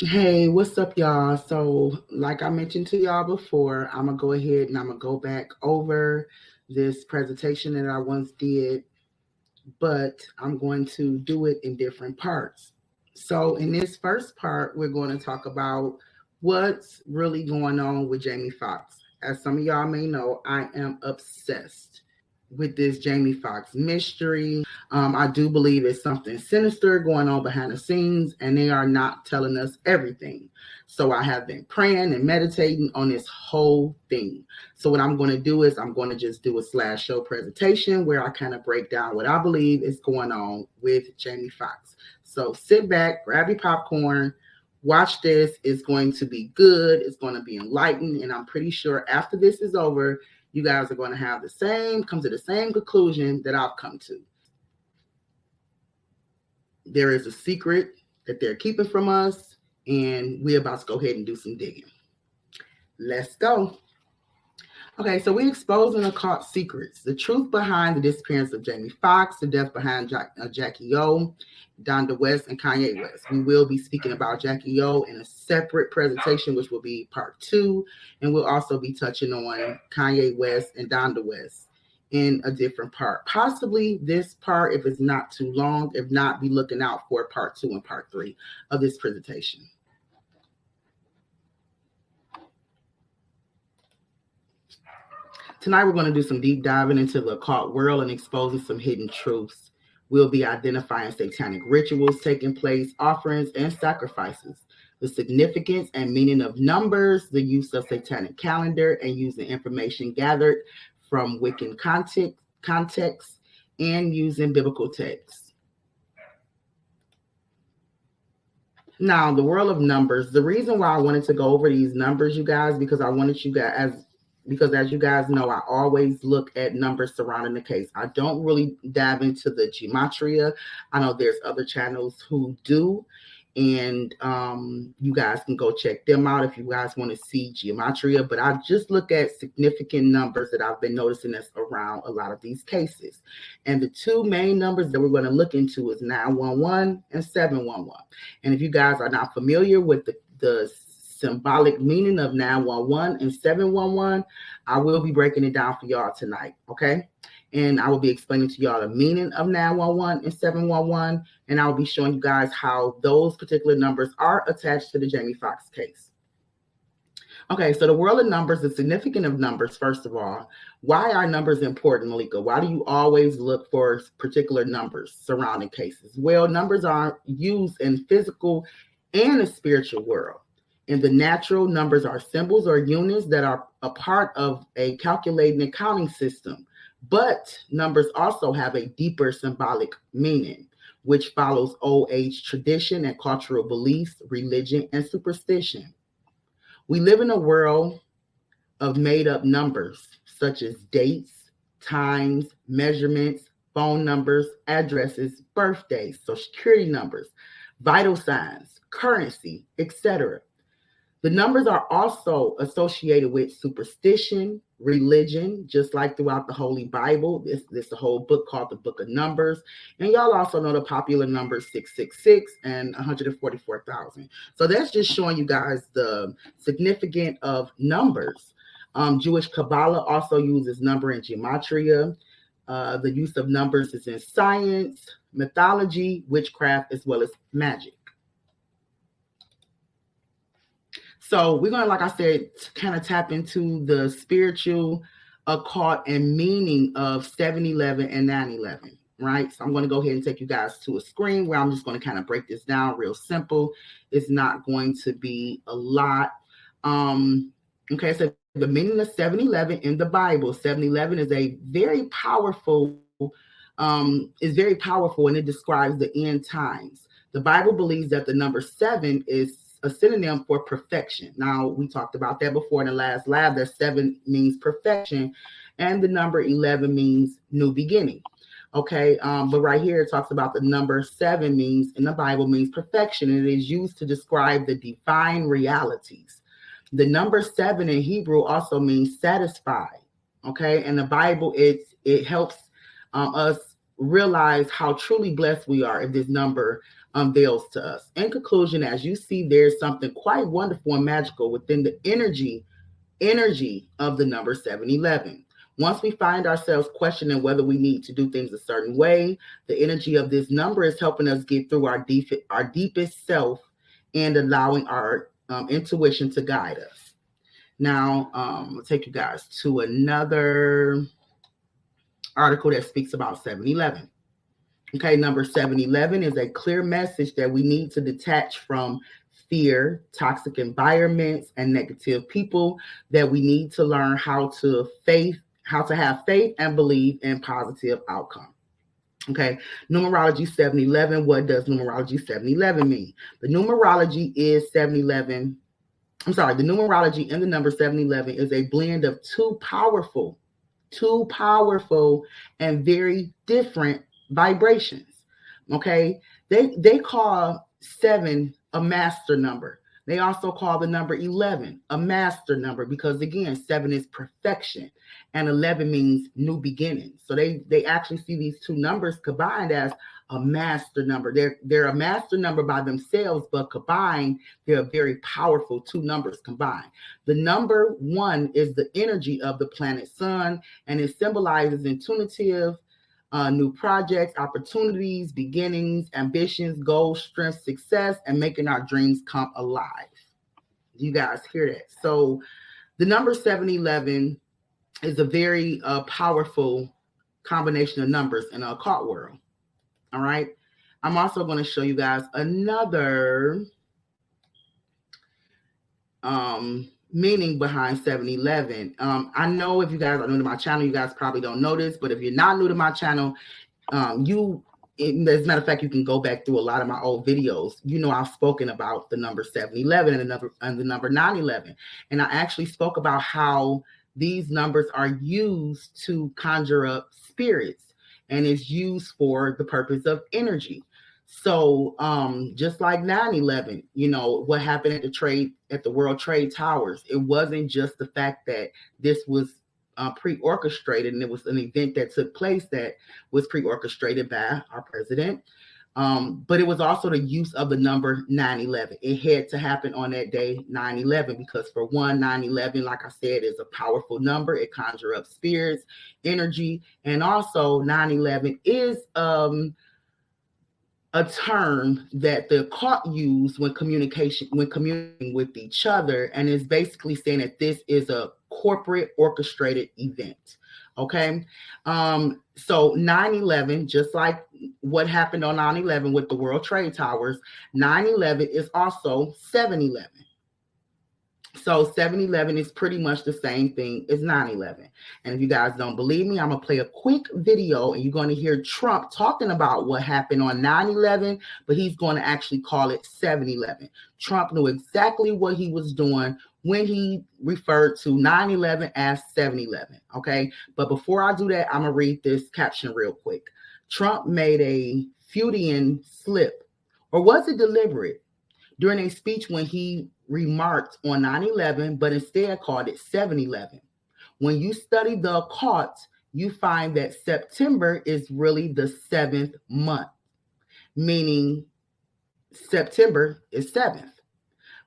Hey, what's up, y'all? So, like I mentioned to y'all before, I'm gonna go ahead and I'm gonna go back over this presentation that I once did, but I'm going to do it in different parts. So, in this first part, we're going to talk about what's really going on with Jamie Foxx. As some of y'all may know, I am obsessed with this Jamie Foxx mystery. I do believe it's something sinister going on behind the scenes, and they are not telling us everything. So I have been praying and meditating on this whole thing. So what I'm going to do is I'm going to just do a slideshow presentation where I kind of break down what I believe is going on with Jamie Foxx. So sit back, grab your popcorn, watch this. It's going to be good. It's going to be enlightened, and I'm pretty sure after this is over, you guys are going to have come to the same conclusion that I've come to. There is a secret that they're keeping from us, and we're about to go ahead and do some digging. Let's go. Okay, so we're exposing occult secrets, the truth behind the disappearance of Jamie Foxx, the death behind Jackie O, Donda West, and Kanye West. We will be speaking about Jackie O in a separate presentation, which will be part 2, and we'll also be touching on Kanye West and Donda West in a different part. Possibly this part, if it's not too long. If not, be looking out for part 2 and part 3 of this presentation. Tonight, we're going to do some deep diving into the occult world and exposing some hidden truths. We'll be identifying satanic rituals taking place, offerings, and sacrifices, the significance and meaning of numbers, the use of satanic calendar, and using information gathered from Wiccan context and using biblical texts. Now, the world of numbers. The reason why I wanted to go over these numbers, you guys, because as you guys know, I always look at numbers surrounding the case. I don't really dive into the gematria. I know there's other channels who do, and you guys can go check them out if you guys want to see gematria. But I just look at significant numbers that I've been noticing that's around a lot of these cases. And the two main numbers that we're going to look into is 911 and 711. And if you guys are not familiar with the symbolic meaning of 911 and 711, I will be breaking it down for y'all tonight, okay? And I will be explaining to y'all the meaning of 911 and 711, and I'll be showing you guys how those particular numbers are attached to the Jamie Foxx case. Okay, so the world of numbers, the significance of numbers, first of all. Why are numbers important, Malika? Why do you always look for particular numbers surrounding cases? Well, numbers are used in physical and the spiritual world. In the natural, numbers are symbols or units that are a part of a calculating and counting system. But numbers also have a deeper symbolic meaning, which follows old age tradition and cultural beliefs, religion, and superstition. We live in a world of made up numbers, such as dates, times, measurements, phone numbers, addresses, birthdays, social security numbers, vital signs, currency, etc. The numbers are also associated with superstition, religion, just like throughout the Holy Bible. This a whole book called the Book of Numbers. And y'all also know the popular numbers 666 and 144,000. So that's just showing you guys the significance of numbers. Jewish Kabbalah also uses number and gematria. The use of numbers is in science, mythology, witchcraft, as well as magic. So we're going to, like I said, kind of tap into the spiritual occult and meaning of 7-Eleven and 9/11, right? So I'm going to go ahead and take you guys to a screen where I'm just going to kind of break this down real simple. It's not going to be a lot. Okay, so the meaning of 7-Eleven in the Bible, 7-Eleven is very powerful, and it describes the end times. The Bible believes that the number 7 is a synonym for perfection. Now, we talked about that before in the last lab, that 7 means perfection, and the number 11 means new beginning. Okay, but right here it talks about the number 7 means, in the Bible, means perfection, and it is used to describe the divine realities. The number 7 in Hebrew also means satisfied. Okay, and the Bible, it helps us realize how truly blessed we are if this number unveils to us. In conclusion, as you see, there's something quite wonderful and magical within the energy of the number 711. Once we find ourselves questioning whether we need to do things a certain way, the energy of this number is helping us get through our deepest self and allowing our intuition to guide us. Now, I'll take you guys to another article that speaks about 711. Okay, number 711 is a clear message that we need to detach from fear, toxic environments, and negative people, that we need to learn how to have faith and believe in positive outcome. Okay, numerology 711. What does numerology 711 mean? The numerology is 711. The numerology in the number 711 is a blend of two powerful and very different vibrations. Okay, they call 7 a master number. They also call the number 11 a master number, because again, 7 is perfection and 11 means new beginnings. So they actually see these two numbers combined as a master number. They're a master number by themselves, but combined, they're very powerful two numbers combined. The number 1 is the energy of the planet Sun, and it symbolizes intuitive, new projects, opportunities, beginnings, ambitions, goals, strength, success, and making our dreams come alive. You guys hear that? So the number 711 is a very powerful combination of numbers in the occult world. All right. I'm also going to show you guys another meaning behind 711. I know if you guys are new to my channel, you guys probably don't know this, but if you're not new to my channel, as a matter of fact, you can go back through a lot of my old videos. You know, I've spoken about the number 711 and the number 911. And I actually spoke about how these numbers are used to conjure up spirits, and is used for the purpose of energy. So just like 9/11, you know, what happened at the World Trade Towers, it wasn't just the fact that this was pre-orchestrated, and it was an event that took place that was pre-orchestrated by our president. But it was also the use of the number 9/11. It had to happen on that day, 9/11, because for one, 9/11, like I said, is a powerful number. It conjures up spirits, energy, and also 9/11 is a term that the occult use when communicating with each other, and is basically saying that this is a corporate orchestrated event. Okay, so 9/11, just like what happened on 9/11 with the World Trade Towers, 9/11 is also 7/11. So 7/11 is pretty much the same thing as 9/11. And if you guys don't believe me, I'm going to play a quick video, and you're going to hear Trump talking about what happened on 9/11, but he's going to actually call it 7/11. Trump knew exactly what he was doing when he referred to 9/11 as 7/11. Okay. But before I do that, I'm going to read this caption real quick. Trump made a Freudian slip, or was it deliberate, during a speech when he remarked on 9/11, but instead called it 7/11. When you study the occult, you find that September is really the 7th month, meaning September is 7th.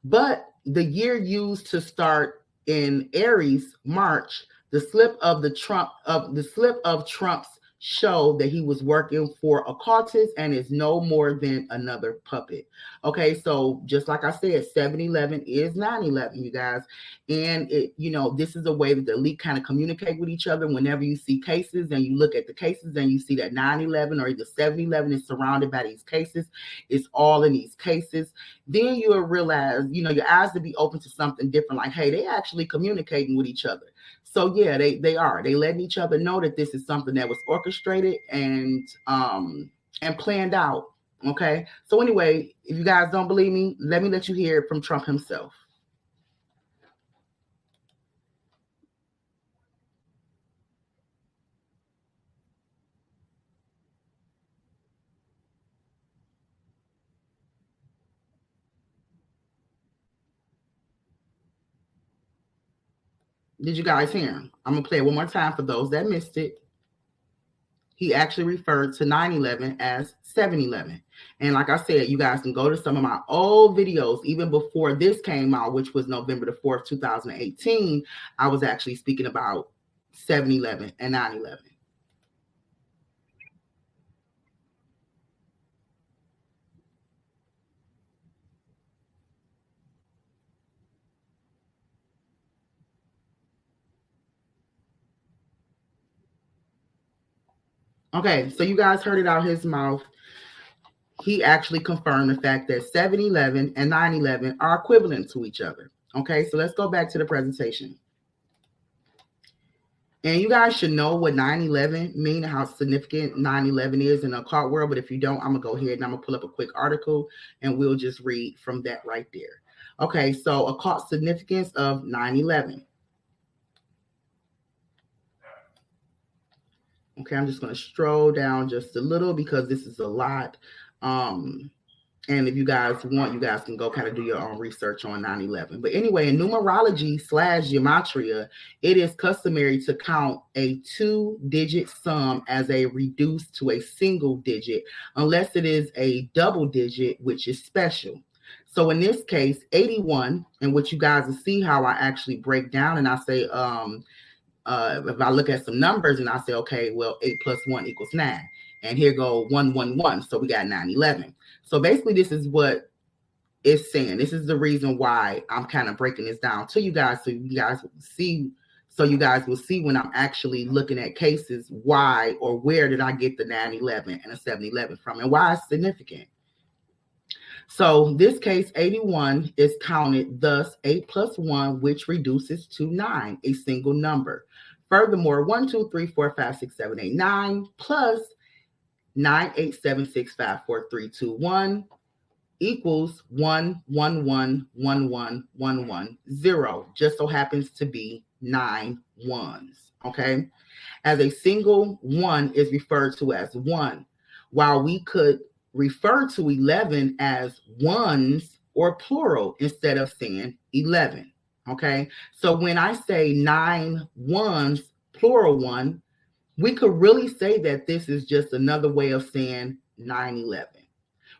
But the year used to start in Aries, March, the slip of Trump's show that he was working for occultists and is no more than another puppet. Okay, so just like I said, 7/11 is 9/11, you guys. And this is a way that the elite kind of communicate with each other. Whenever you see cases and you look at the cases and you see that 9/11 or either 7/11 is surrounded by these cases, it's all in these cases, then you'll realize, your eyes to be open to something different. Like, hey, they actually communicating with each other. So yeah, they are. They letting each other know that this is something that was orchestrated and planned out. Okay. So anyway, if you guys don't believe me, let you hear it from Trump himself. Did you guys hear him? I'm gonna play it one more time for those that missed it. he actually referred to 9/11 as 7/11. And like I said, you guys can go to some of my old videos, even before this came out, which was November the 4th, 2018. I was actually speaking about 7/11 and 9/11. Okay, so you guys heard it out his mouth. He actually confirmed the fact that 7/11 and 9/11 are equivalent to each other. Okay, so let's go back to the presentation. And you guys should know what 9/11 mean and how significant 9/11 is in the occult world. But if you don't, I'm going to go ahead and I'm going to pull up a quick article and we'll just read from that right there. Okay, so occult significance of 9/11. Okay, I'm just going to stroll down just a little because this is a lot. And if you guys want, you guys can go kind of do your own research on 9/11. But anyway, in numerology / gematria, it is customary to count a 2-digit sum as a reduced to a single digit, unless it is a double digit, which is special. So in this case, 81, and what you guys will see how I actually break down, and I say, if I look at some numbers and I say, okay, well, 8 plus 1 equals 9. And here go 111. So we got 9/11. So basically, this is what it's saying. This is the reason why I'm kind of breaking this down to you guys, so you guys will see. So you guys will see when I'm actually looking at cases, why or where did I get the 9/11 and a 7/11 from, and why it's significant. So this case 81 is counted, thus 8 plus 1, which reduces to 9, a single number. Furthermore, 1, 2, 3, 4, 5, 6, 7, 8, 9 plus 9, 8, 7, 6, 5, 4, 3, 2, 1 equals 1, 1, 1, 1, 1, 1, 1, 0. Just so happens to be 9 ones. Okay. As a single one is referred to as 1, while we could refer to 11 as ones or plural instead of saying 11. Okay. So when I say 9 ones, plural 1, we could really say that this is just another way of saying 9/11.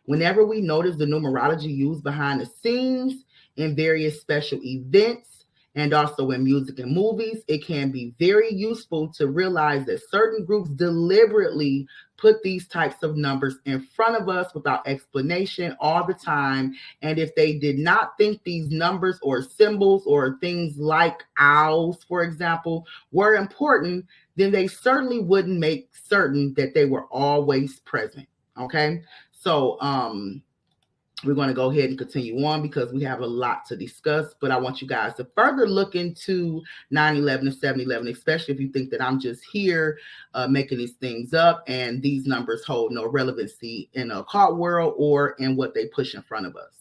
Whenever we notice the numerology used behind the scenes in various special events and also in music and movies, it can be very useful to realize that certain groups deliberately put these types of numbers in front of us without explanation all the time. And if they did not think these numbers or symbols or things like owls, for example, were important, then they certainly wouldn't make certain that they were always present. Okay. So we're going to go ahead and continue on because we have a lot to discuss, but I want you guys to further look into 9/11 and 7/11, especially if you think that I'm just here making these things up and these numbers hold no relevancy in the occult world or in what they push in front of us.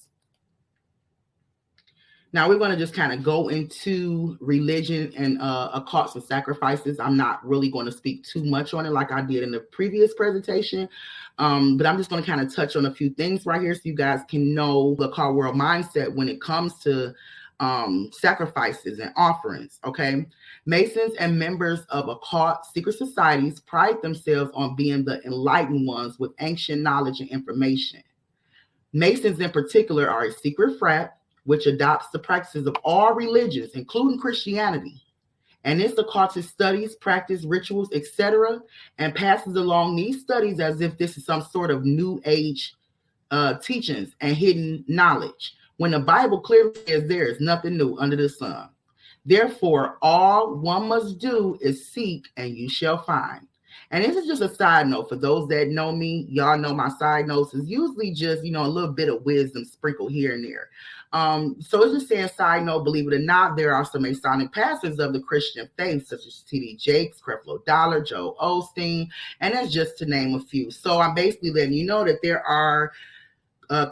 Now we're going to just kind of go into religion and occults and sacrifices. I'm not really going to speak too much on it like I did in the previous presentation, but I'm just going to kind of touch on a few things right here so you guys can know the occult world mindset when it comes to sacrifices and offerings. Okay, Masons and members of occult secret societies pride themselves on being the enlightened ones with ancient knowledge and information. Masons in particular are a secret frat which adopts the practices of all religions, including Christianity, and its occultist studies, practice, rituals, etc., and passes along these studies as if this is some sort of new age teachings and hidden knowledge, when the Bible clearly says there is nothing new under the sun. Therefore, all one must do is seek, and you shall find. And this is just a side note for those that know me. Y'all know my side notes is usually just, a little bit of wisdom sprinkled here and there. So it's just saying side note, believe it or not, there are some Masonic pastors of the Christian faith, such as T.D. Jakes, Creflo Dollar, Joel Osteen, and that's just to name a few. So I'm basically letting you know that there are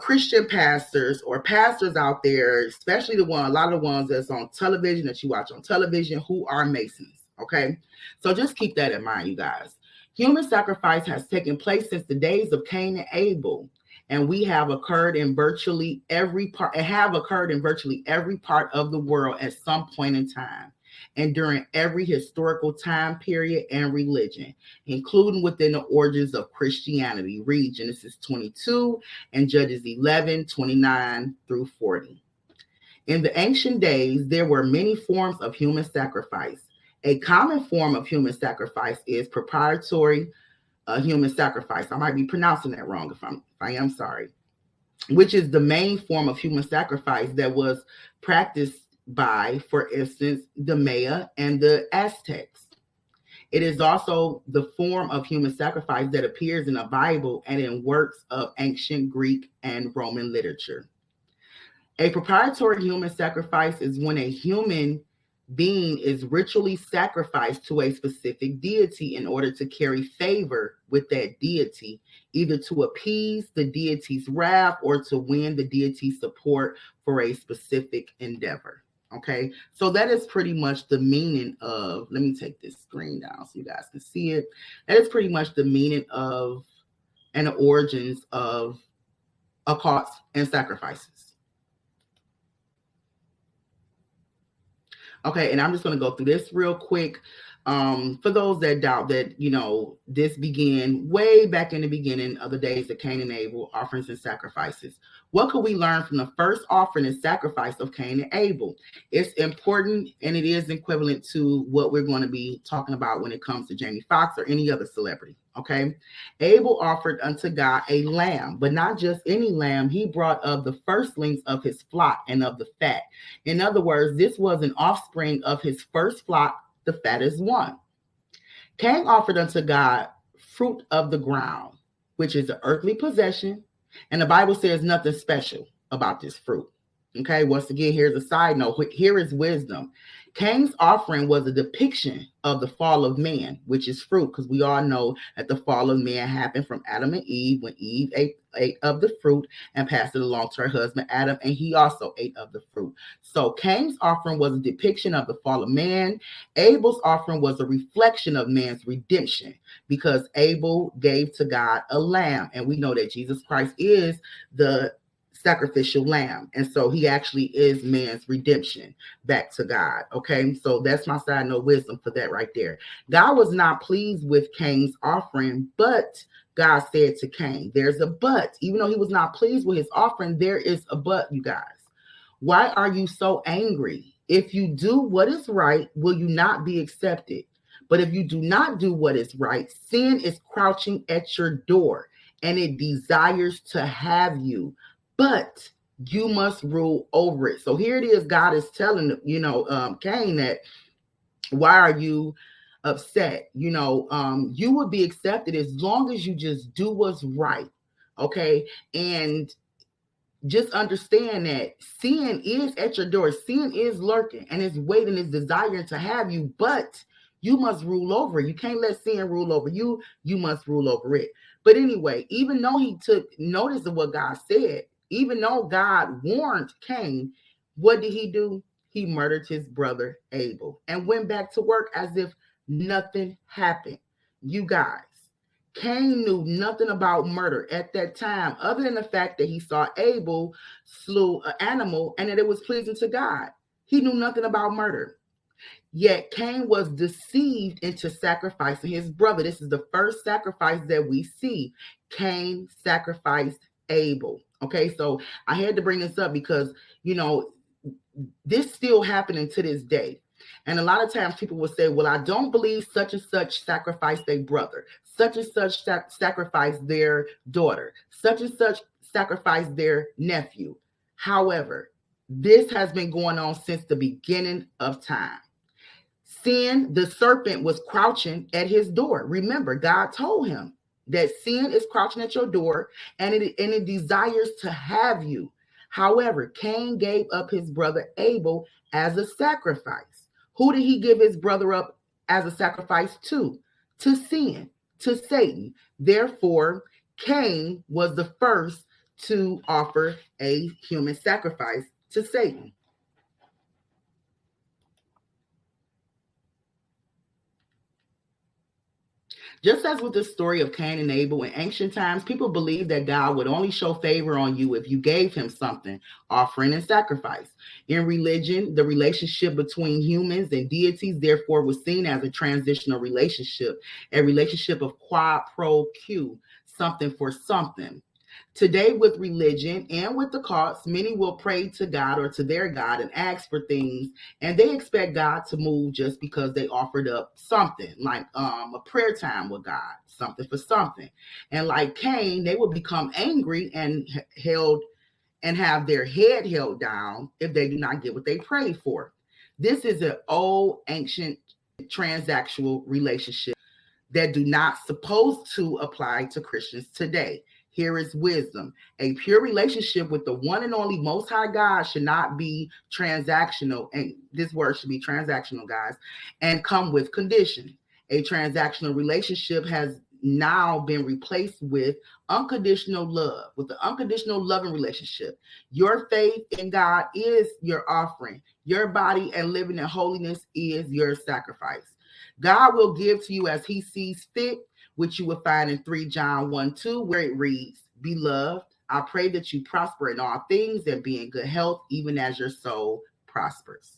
Christian pastors or pastors out there, especially a lot of the ones that's on television, that you watch on television, who are Masons. Okay. So just keep that in mind, you guys. Human sacrifice has taken place since the days of Cain and Abel, and have occurred in virtually every part of the world at some point in time. and during every historical time period and religion, including within the origins of Christianity. Read Genesis 22 and Judges 11:29 through 40. In the ancient days, there were many forms of human sacrifice. A common form of human sacrifice is propitiatory human sacrifice. I might be pronouncing that wrong. If I am sorry. Which is the main form of human sacrifice that was practiced by, for instance, the Maya and the Aztecs. It is also the form of human sacrifice that appears in the Bible and in works of ancient Greek and Roman literature. A propitiatory human sacrifice is when a human being is ritually sacrificed to a specific deity in order to carry favor with that deity, either to appease the deity's wrath or to win the deity's support for a specific endeavor. Okay, so that is pretty much the meaning of, let me take this screen down so you guys can see it. That is pretty much the meaning of and the origins of occults and sacrifices. Okay, and I'm just going to go through this real quick. For those that doubt that, this began way back in the beginning of the days of Cain and Abel, offerings and sacrifices. What could we learn from the first offering and sacrifice of Cain and Abel? It's important, and it is equivalent to what we're going to be talking about when it comes to Jamie Foxx or any other celebrity. Okay, Abel offered unto God a lamb, but not just any lamb. He brought of the firstlings of his flock and of the fat. In other words, this was an offspring of his first flock, the fattest one. Cain offered unto God fruit of the ground, which is an earthly possession, and the Bible says nothing special about this fruit. Okay, once again, here's a side note. Here is wisdom. Cain's offering was a depiction of the fall of man, which is fruit, because we all know that the fall of man happened from Adam and Eve when Eve ate of the fruit and passed it along to her husband Adam, and he also ate of the fruit. So Cain's offering was a depiction of the fall of man. Abel's offering was a reflection of man's redemption, because Abel gave to God a lamb, and we know that Jesus Christ is the sacrificial lamb, and so he actually is man's redemption back to God. Okay, so that's my side note wisdom for that right there. God was not pleased with Cain's offering, but God said to Cain, there's a but. Even though he was not pleased with his offering, there is a but, you guys. Why are you so angry? If you do what is right, will you not be accepted? But if you do not do what is right, sin is crouching at your door, and it desires to have you, but you must rule over it. So here it is. God is telling, Cain that, why are you upset? You would be accepted as long as you just do what's right. Okay. And just understand that sin is at your door. Sin is lurking and it's waiting, it's desiring to have you, but you must rule over it. You can't let sin rule over you. You must rule over it. But anyway, even though he took notice of what God said, even though God warned Cain, what did he do? He murdered his brother Abel and went back to work as if nothing happened. You guys, Cain knew nothing about murder at that time, other than the fact that he saw Abel slew an animal and that it was pleasing to God. He knew nothing about murder. Yet Cain was deceived into sacrificing his brother. This is the first sacrifice that we see. Cain sacrificed Abel. Okay, so I had to bring this up because, this still happening to this day. And a lot of times people will say, well, I don't believe such and such sacrificed their brother, such and such sacrificed their daughter, such and such sacrificed their nephew. However, this has been going on since the beginning of time. Sin, the serpent, was crouching at his door. Remember, God told him that sin is crouching at your door and it desires to have you. However, Cain gave up his brother Abel as a sacrifice. Who did he give his brother up as a sacrifice to? To sin, to Satan. Therefore, Cain was the first to offer a human sacrifice to Satan. Just as with the story of Cain and Abel in ancient times, people believed that God would only show favor on you if you gave him something, offering and sacrifice. In religion, the relationship between humans and deities, therefore, was seen as a transitional relationship, a relationship of quid pro quo, something for something. Today, with religion and with the cults, many will pray to God or to their God and ask for things, and they expect God to move just because they offered up something, like a prayer time with God, something for something. And like Cain, they will become angry and held and have their head held down if they do not get what they prayed for. This is an old, ancient, transactional relationship that do not supposed to apply to Christians today. Here is wisdom. A pure relationship with the one and only Most High God should not be transactional, and this word should be transactional, guys, and come with condition. A transactional relationship has now been replaced with unconditional love, with the unconditional loving relationship. Your faith in God is your offering. Your body and living in holiness is your sacrifice. God will give to you as he sees fit, which you will find in 3 John 1:2, where it reads, Beloved, I pray that you prosper in all things and be in good health, even as your soul prospers.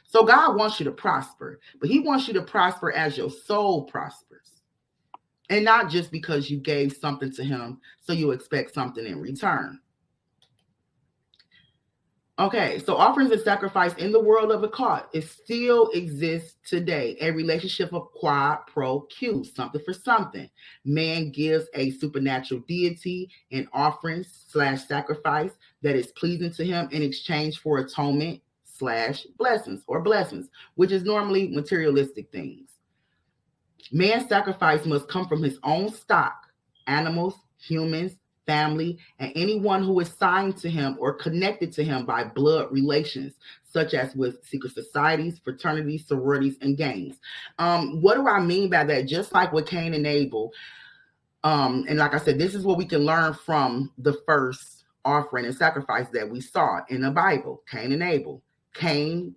So God wants you to prosper, but he wants you to prosper as your soul prospers. And not just because you gave something to him, so you expect something in return. Okay, so offerings and sacrifice in the world of occult, it still exists today. A relationship of quid pro quo, something for something. Man gives a supernatural deity an offering/sacrifice that is pleasing to him in exchange for atonement/blessings or blessings, which is normally materialistic things. Man's sacrifice must come from his own stock, animals, humans, family, and anyone who is signed to him or connected to him by blood relations, such as with secret societies, fraternities, sororities, and gangs. What do I mean by that? Just like with Cain and Abel, and like I said, this is what we can learn from the first offering and sacrifice that we saw in the Bible, Cain and Abel. Cain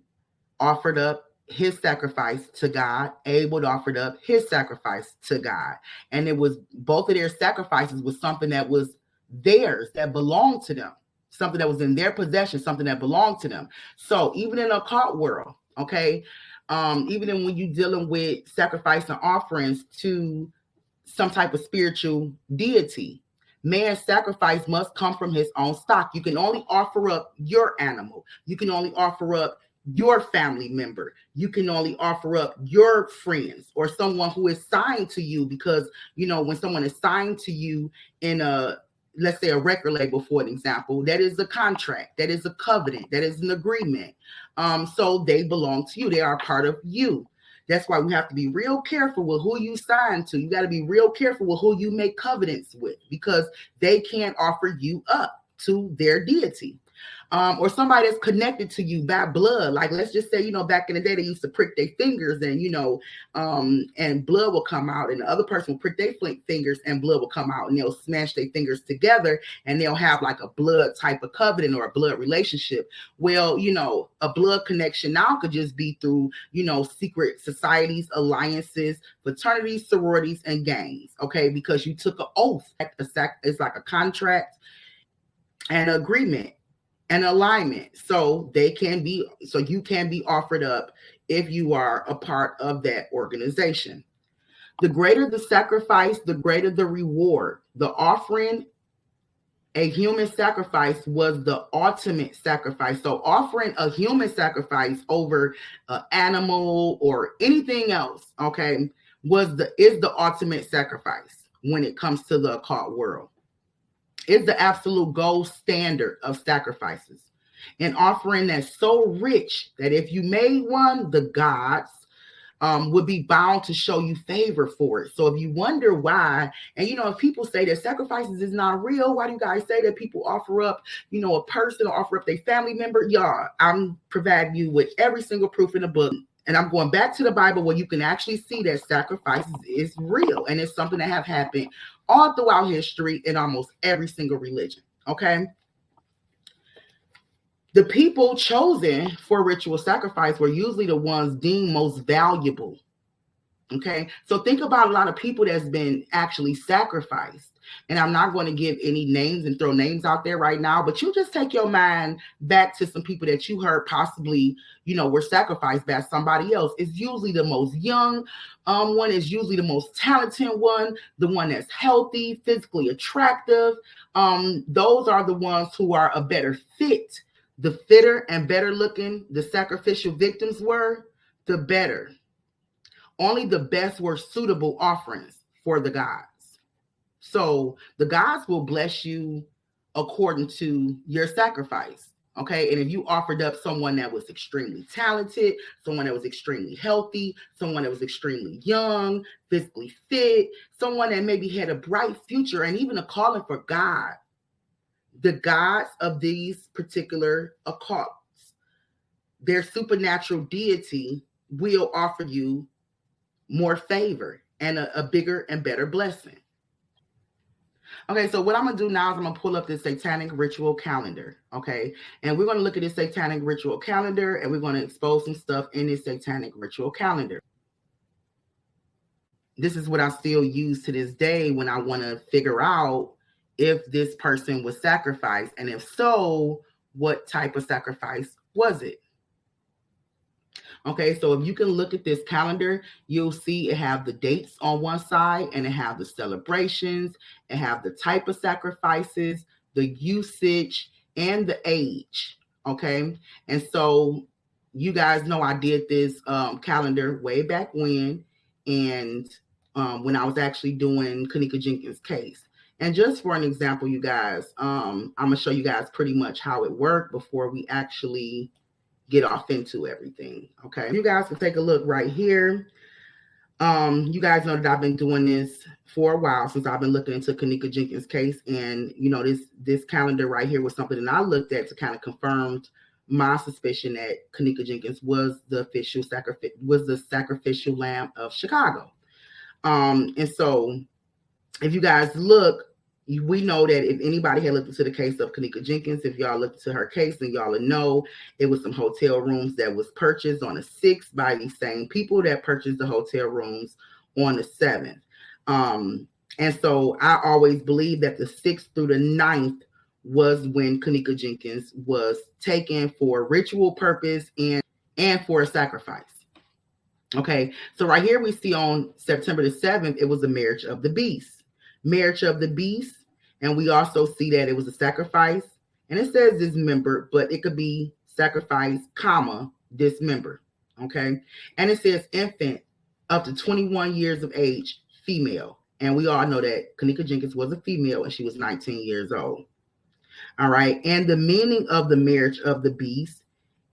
offered up his sacrifice to God. Abel offered up his sacrifice to God. And it was both of their sacrifices was something that was theirs, that belonged to them, something that was in their possession, something that belonged to them. So even in a occult world, okay, even in when you're dealing with sacrifice and offerings to some type of spiritual deity, man's sacrifice must come from his own stock. You can only offer up your animal. You can only offer up your family member. You can only offer up your friends or someone who is signed to you, because, you know, when someone is signed to you in a, let's say a record label, for an example, that is a contract, that is a covenant, that is an agreement. So they belong to you. They are part of you. That's why we have to be real careful with who you sign to. You got to be real careful with who you make covenants with, because they can't offer you up to their deity. Or somebody that's connected to you by blood. Like, let's just say, you know, back in the day, they used to prick their fingers and, you know, and blood will come out, and the other person will prick their fingers and blood will come out, and they'll smash their fingers together and they'll have like a blood type of covenant or a blood relationship. Well, you know, a blood connection now could just be through, you know, secret societies, alliances, fraternities, sororities, and gangs. Okay, because you took an oath. It's like a contract and agreement and alignment, so you can be offered up if you are a part of that organization. The greater the sacrifice, the greater the reward. The offering a human sacrifice was the ultimate sacrifice. So offering a human sacrifice over an animal or anything else, okay, is the ultimate sacrifice when it comes to the occult world. Is the absolute gold standard of sacrifices. An offering that's so rich that if you made one, the gods would be bound to show you favor for it. So if you wonder why, and you know, if people say that sacrifices is not real, why do you guys say that people offer up, you know, a person or offer up their family member? Y'all, I'm providing you with every single proof in the book. And I'm going back to the Bible where you can actually see that sacrifices is real. And it's something that have happened all throughout history in almost every single religion. Okay. The people chosen for ritual sacrifice were usually the ones deemed most valuable. Okay, so think about a lot of people that's been actually sacrificed. And I'm not going to give any names and throw names out there right now, but you just take your mind back to some people that you heard possibly, were sacrificed by somebody else. It's usually the most young one, is usually the most talented one, the one that's healthy, physically attractive. Those are the ones who are a better fit. The fitter and better looking the sacrificial victims were, the better. Only the best were suitable offerings for the gods. So the gods will bless you according to your sacrifice. Okay. And if you offered up someone that was extremely talented, someone that was extremely healthy, someone that was extremely young, physically fit, someone that maybe had a bright future and even a calling for God, the gods of these particular occults, their supernatural deity will offer you more favor and a bigger and better blessing. Okay, so what I'm going to do now is I'm going to pull up this satanic ritual calendar. Okay, and we're going to look at this satanic ritual calendar and we're going to expose some stuff in this satanic ritual calendar. This is what I still use to this day when I want to figure out if this person was sacrificed, and if so, what type of sacrifice was it? Okay, so if you can look at this calendar, you'll see it have the dates on one side and it have the celebrations, it have the type of sacrifices, the usage, and the age. Okay, and so you guys know I did this calendar way back when, and when I was actually doing Kanika Jenkins' case. And just for an example, you guys, I'm gonna show you guys pretty much how it worked before we actually get off into everything. Okay, you guys can take a look right here. You guys know that I've been doing this for a while, since I've been looking into Kanika Jenkins' case, and this calendar right here was something that I looked at to kind of confirm my suspicion that Kanika Jenkins was the sacrificial lamb of Chicago. And so if you guys look, we know that if anybody had looked into the case of Kanika Jenkins, if y'all looked into her case, then y'all would know it was some hotel rooms that was purchased on the 6th by these same people that purchased the hotel rooms on the 7th. And so I always believe that the 6th through the 9th was when Kanika Jenkins was taken for ritual purpose and for a sacrifice. Okay, so right here we see on September the 7th, it was the marriage of the beast. Marriage of the beast. And we also see that it was a sacrifice. And it says dismembered, but it could be sacrifice, comma, dismembered. Okay. And it says infant up to 21 years of age, female. And we all know that Kanika Jenkins was a female and she was 19 years old. All right. And the meaning of the marriage of the beast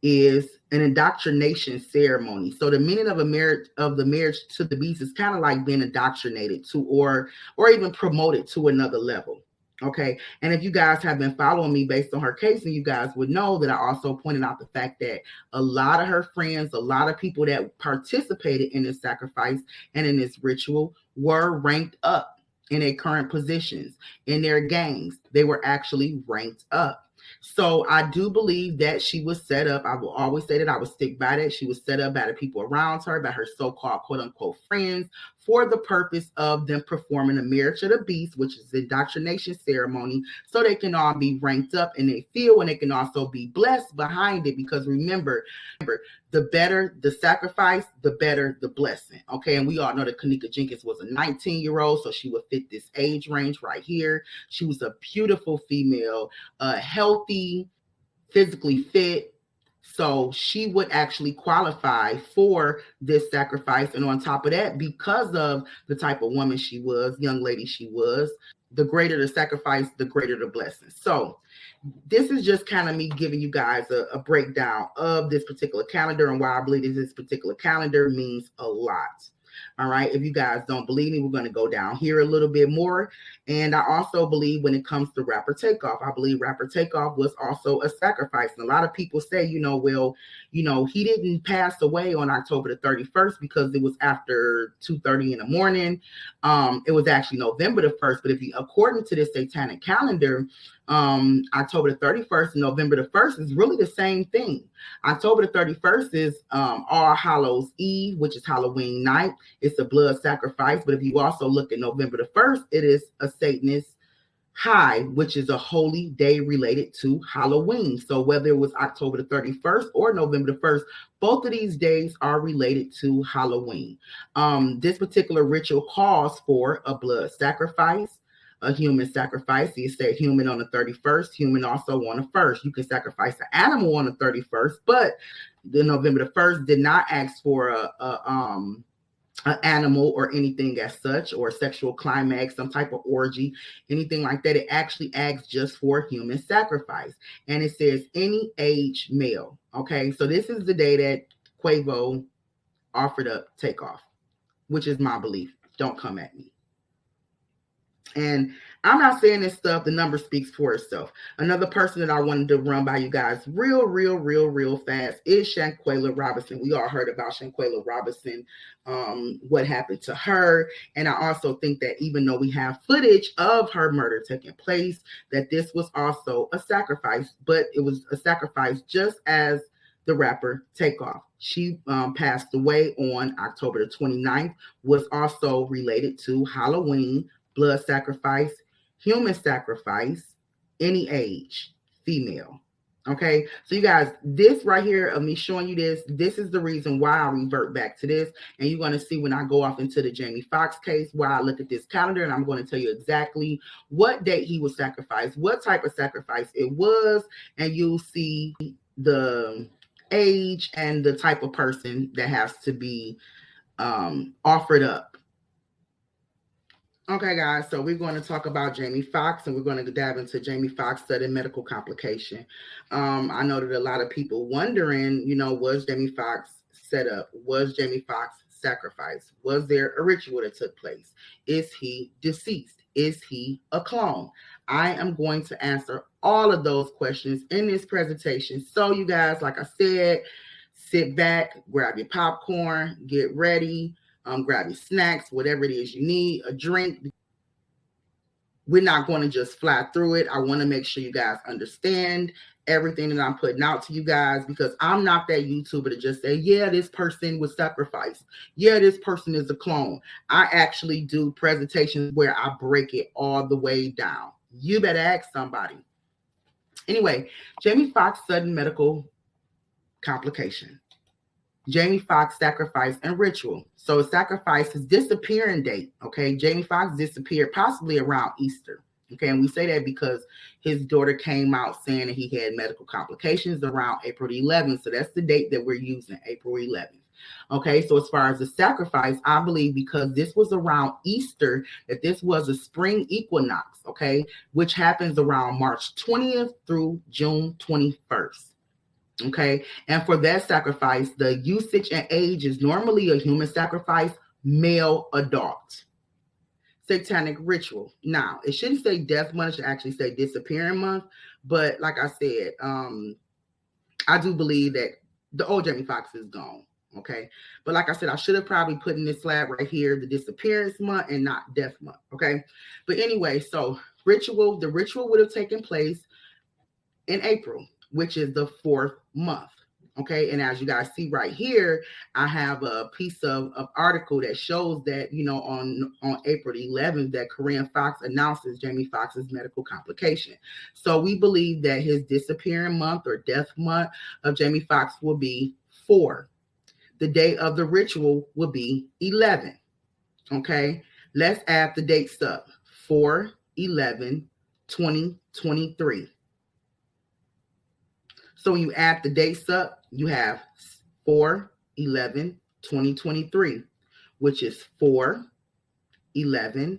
is an indoctrination ceremony. So the meaning of the marriage to the beast is kind of like being indoctrinated to, or even promoted to another level. Okay. And if you guys have been following me based on her case, and you guys would know that I also pointed out the fact that a lot of her friends, a lot of people that participated in this sacrifice and in this ritual were ranked up in their current positions in their gangs. They were actually ranked up. So I do believe that she was set up. I will always say that I would stick by that. She was set up by the people around her, by her so-called quote unquote friends, for the purpose of them performing the marriage of the beast, which is the indoctrination ceremony, so they can all be ranked up in their field, and they can also be blessed behind it. Because remember, the better the sacrifice, the better the blessing. Okay, and we all know that Kanika Jenkins was a 19-year-old, so she would fit this age range right here. She was a beautiful female, healthy, physically fit. So she would actually qualify for this sacrifice. And on top of that, because of the type of woman she was, young lady she was, the greater the sacrifice, the greater the blessing. So this is just kind of me giving you guys a breakdown of this particular calendar and why I believe this particular calendar means a lot. All right. If you guys don't believe me, we're going to go down here a little bit more. And I also believe when it comes to Rapper Takeoff, I believe Rapper Takeoff was also a sacrifice. And a lot of people say, he didn't pass away on October the 31st because it was after 2:30 in the morning. It was actually November the 1st. But according to this satanic calendar, October the 31st and November the 1st is really the same thing. October the 31st is All Hallows Eve, which is Halloween night. It's a blood sacrifice. But if you also look at November the 1st, it is a Satanist high, which is a holy day related to Halloween. So whether it was October the 31st or November the 1st, both of these days are related to Halloween. This particular ritual calls for a blood sacrifice, a human sacrifice. You say human on the 31st, human also on the 1st. You can sacrifice an animal on the 31st, but the November the 1st did not ask for an animal or anything as such, or a sexual climax, some type of orgy, anything like that. It actually asks just for human sacrifice. And it says any age male. Okay, so this is the day that Quavo offered up takeoff, which is my belief. Don't come at me. And I'm not saying this stuff, the number speaks for itself. Another person that I wanted to run by you guys real fast is Shanquella Robinson. We all heard about Shanquella Robinson, what happened to her. And I also think that even though we have footage of her murder taking place, that this was also a sacrifice, but it was a sacrifice just as the rapper Takeoff. She passed away on October the 29th, was also related to Halloween, blood sacrifice, human sacrifice, any age, female. Okay, so you guys, this right here of me showing you this is the reason why I revert back to this. And you're going to see when I go off into the Jamie Foxx case, why I look at this calendar, and I'm going to tell you exactly what date he was sacrificed, what type of sacrifice it was, and you'll see the age and the type of person that has to be offered up. Okay, guys, so we're going to talk about Jamie Foxx, and we're going to dive into Jamie Foxx sudden medical complication. I know that a lot of people wondering, was Jamie Foxx set up? Was Jamie Foxx sacrificed? Was there a ritual that took place? Is he deceased? Is he a clone? I am going to answer all of those questions in this presentation. So you guys, like I said, sit back, grab your popcorn, get ready. Grab your snacks, whatever it is you need, a drink. We're not going to just fly through it. I want to make sure you guys understand everything that I'm putting out to you guys, because I'm not that YouTuber to just say, yeah, this person was sacrificed. Yeah, this person is a clone. I actually do presentations where I break it all the way down. You better ask somebody. Anyway, Jamie Foxx sudden medical complication. Jamie Foxx sacrifice and ritual. So sacrifice is disappearing date. Okay. Jamie Foxx disappeared possibly around Easter. Okay. And we say that because his daughter came out saying that he had medical complications around April 11th. So that's the date that we're using, April 11th. Okay. So as far as the sacrifice, I believe because this was around Easter, that this was a spring equinox. Okay. Which happens around March 20th through June 21st. Okay, and for that sacrifice, the usage and age is normally a human sacrifice, male adult. Satanic ritual. Now, it shouldn't say death month, it should actually say disappearing month. But like I said, I do believe that the old Jamie Foxx is gone. Okay, but like I said, I should have probably put in this slab right here the disappearance month and not death month. Okay, but anyway, so the ritual would have taken place in April, which is the 4th month. Okay. And as you guys see right here, I have a piece of article that shows that, on April 11th, that Korean Fox announces Jamie Foxx's medical complication. So we believe that his disappearing month or death month of Jamie Foxx will be 4. The day of the ritual will be 11. Okay. Let's add the dates up. 4/11/2023. So when you add the dates up, you have 4/11/2023, which is 4, 11,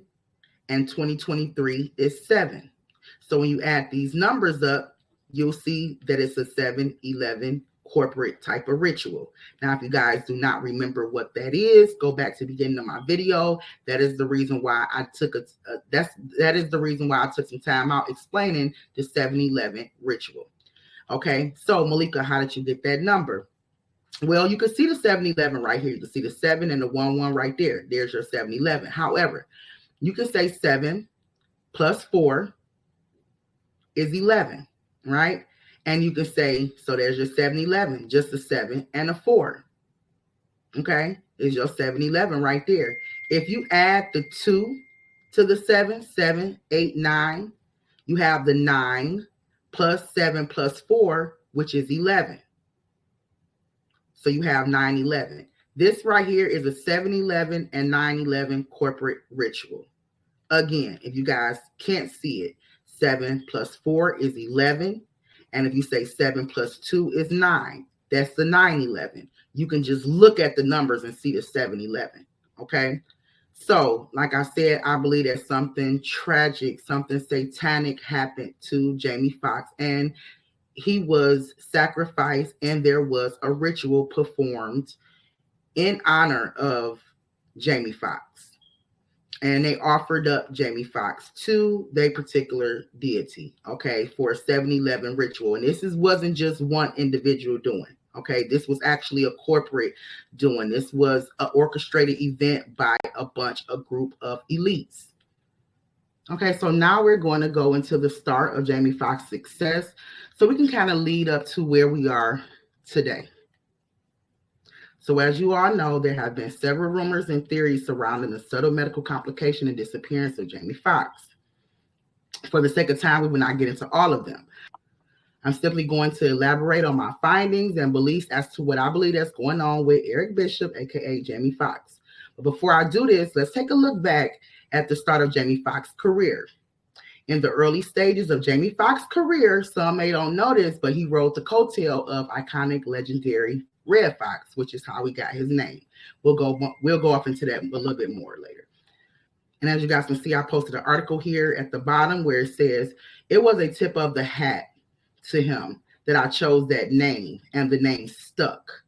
and 2023 is 7. So when you add these numbers up, you'll see that it's a 7/11 corporate type of ritual. Now, if you guys do not remember what that is, go back to the beginning of my video. That is the reason why I took that is the reason why I took some time out explaining the 7/11 ritual. Okay, so Malika, how did you get that number? Well, you can see the 7/11 right here. You can see the 7 and the 1 right there. There's your 7/11. However, you can say 7 plus 4 is 11, right? And you can say, so there's your 711, just a 7 and a 4. Okay, is your 711 right there. If you add the 2 to the 7, 7, 8, 9, you have the 9 plus 7 plus 4, which is 11. So you have 911. This right here is a 711 and 911 corporate ritual. Again, if you guys can't see it, 7 plus 4 is 11. And if you say 7 plus 2 is 9, that's the 911. You can just look at the numbers and see the 711. Okay. So, like I said, I believe that something tragic, something satanic happened to Jamie Foxx, and he was sacrificed, and there was a ritual performed in honor of Jamie Foxx. And they offered up Jamie Foxx to their particular deity, okay, for a 7-Eleven ritual. And this wasn't just one individual doing, okay? This was actually a corporate doing. This was an orchestrated event by a group of elites. Okay, so now we're going to go into the start of Jamie Foxx's success so we can kind of lead up to where we are today. So as you all know, there have been several rumors and theories surrounding the subtle medical complication and disappearance of Jamie Foxx. For the sake of time, we will not get into all of them. I'm simply going to elaborate on my findings and beliefs as to what I believe that's going on with Eric Bishop, aka Jamie Foxx. But before I do this, let's take a look back at the start of Jamie Foxx's career. In the early stages of Jamie Foxx's career, some may don't know this, but he rode the coattail of iconic, legendary Red Fox, which is how he got his name. We'll go off into that a little bit more later. And as you guys can see, I posted an article here at the bottom where it says, it was a tip of the hat to him that I chose that name, and the name stuck.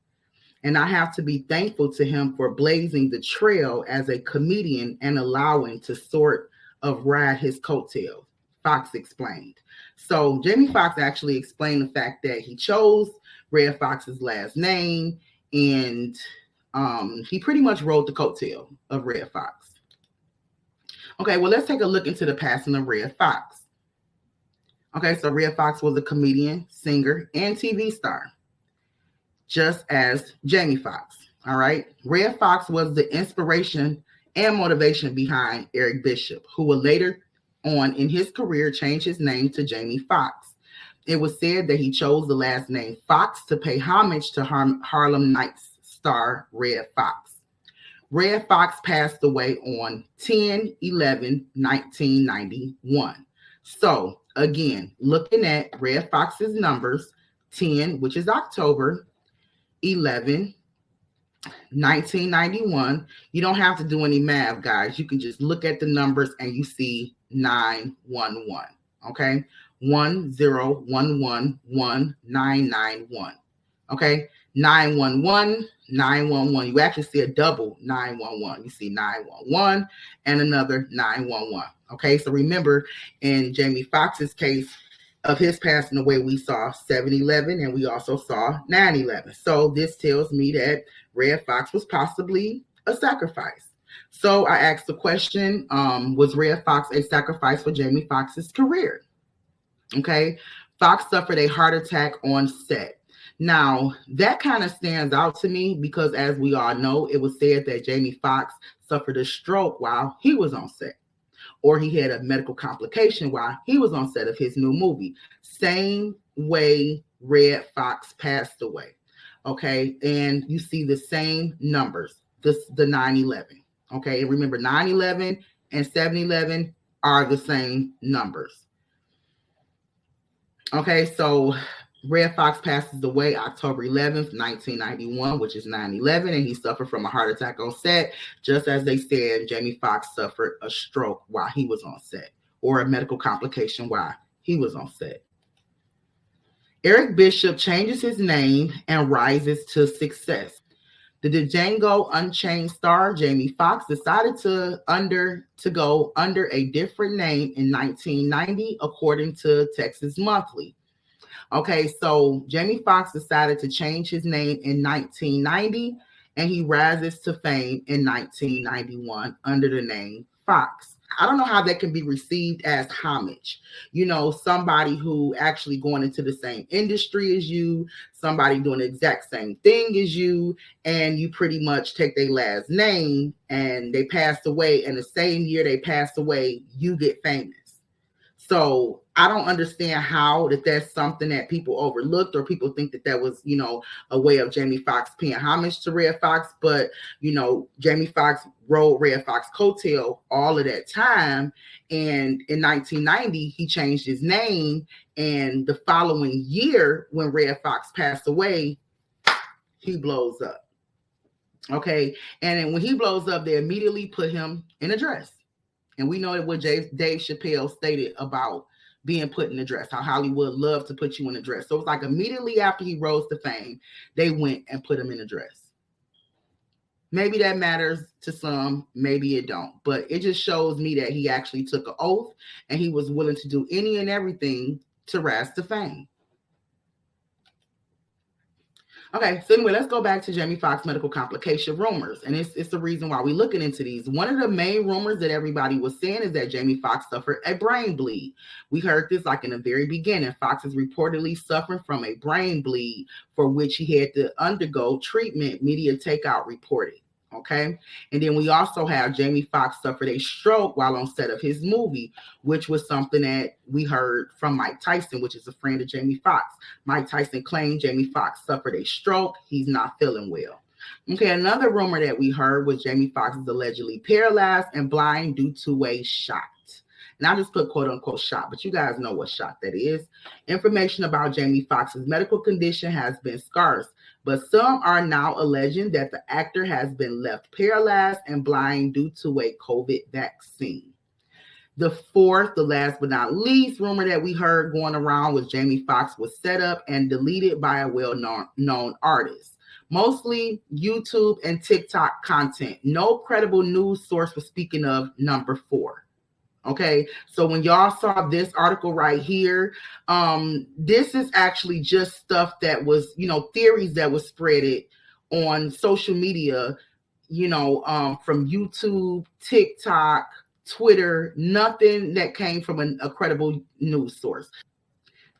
And I have to be thankful to him for blazing the trail as a comedian and allowing to sort of ride his coattails, Foxx explained. So Jamie Foxx actually explained the fact that he chose Red Fox's last name, and he pretty much rode the coattail of Red Fox. Okay, well, let's take a look into the passing of Red Fox. Okay, so Red Fox was a comedian, singer, and TV star, just as Jamie Foxx. All right, Red Fox was the inspiration and motivation behind Eric Bishop, who would later on in his career change his name to Jamie Foxx. It was said that he chose the last name Foxx to pay homage to Harlem Nights star Red Fox. Red Fox passed away on 10/11/1991. So again, looking at Red Fox's numbers, 10, which is October, 11, 1991. You don't have to do any math, guys. You can just look at the numbers and you see 911. Okay, 101119991. Okay, 911, 911. You actually see a double 911. You see 911 and another 911. Okay, so remember, in Jamie Foxx's case of his passing away, we saw 7-Eleven and we also saw 9/11. So this tells me that Red Fox was possibly a sacrifice. So I asked the question, was Red Fox a sacrifice for Jamie Foxx's career? Okay, Foxx suffered a heart attack on set. Now, that kind of stands out to me because, as we all know, it was said that Jamie Foxx suffered a stroke while he was on set, or he had a medical complication while he was on set of his new movie. Same way Red Fox passed away. Okay, and you see the same numbers, the 9/11. Okay, and remember, 9/11 and 7/11 are the same numbers. Okay, so Red Fox passes away October 11th, 1991, which is 9/11, and he suffered from a heart attack on set. Just as they said, Jamie Foxx suffered a stroke while he was on set, or a medical complication while he was on set. Eric Bishop changes his name and rises to success. The Django Unchained star Jamie Foxx decided to go under a different name in 1990, according to Texas Monthly. Okay, so Jamie Foxx decided to change his name in 1990, and he rises to fame in 1991 under the name Foxx. I don't know how that can be received as homage. Somebody who actually going into the same industry as you, somebody doing the exact same thing as you, and you pretty much take their last name and they passed away, and the same year they passed away, you get famous. So I don't understand how that's something that people overlooked, or people think that was, a way of Jamie Foxx paying homage to Red Fox. But, Jamie Foxx rode Red Fox coattail all of that time. And in 1990, he changed his name. And the following year, when Red Fox passed away, he blows up. Okay. And then when he blows up, they immediately put him in a dress. And we know what Dave Chappelle stated about being put in a dress, how Hollywood loved to put you in a dress. So it's like immediately after he rose to fame, they went and put him in a dress. Maybe that matters to some, maybe it don't. But it just shows me that he actually took an oath and he was willing to do any and everything to rise to fame. Okay, so anyway, let's go back to Jamie Foxx medical complication rumors. And it's the reason why we're looking into these. One of the main rumors that everybody was saying is that Jamie Foxx suffered a brain bleed. We heard this like in the very beginning. Foxx is reportedly suffering from a brain bleed for which he had to undergo treatment, media takeout reported. Okay. And then we also have Jamie Foxx suffered a stroke while on set of his movie, which was something that we heard from Mike Tyson, which is a friend of Jamie Foxx. Mike Tyson claimed Jamie Foxx suffered a stroke. He's not feeling well. Okay. Another rumor that we heard was Jamie Foxx is allegedly paralyzed and blind due to a shot. And I just put quote unquote shot, but you guys know what shot that is. Information about Jamie Foxx's medical condition has been scarce, but some are now alleging that the actor has been left paralyzed and blind due to a COVID vaccine. The fourth, the last but not least, rumor that we heard going around was Jamie Foxx was set up and deleted by a well-known artist. Mostly YouTube and TikTok content. No credible news source was speaking of number 4. Okay, so when y'all saw this article right here, this is actually just stuff that was, theories that was spreaded on social media, from YouTube, TikTok, Twitter, nothing that came from a credible news source.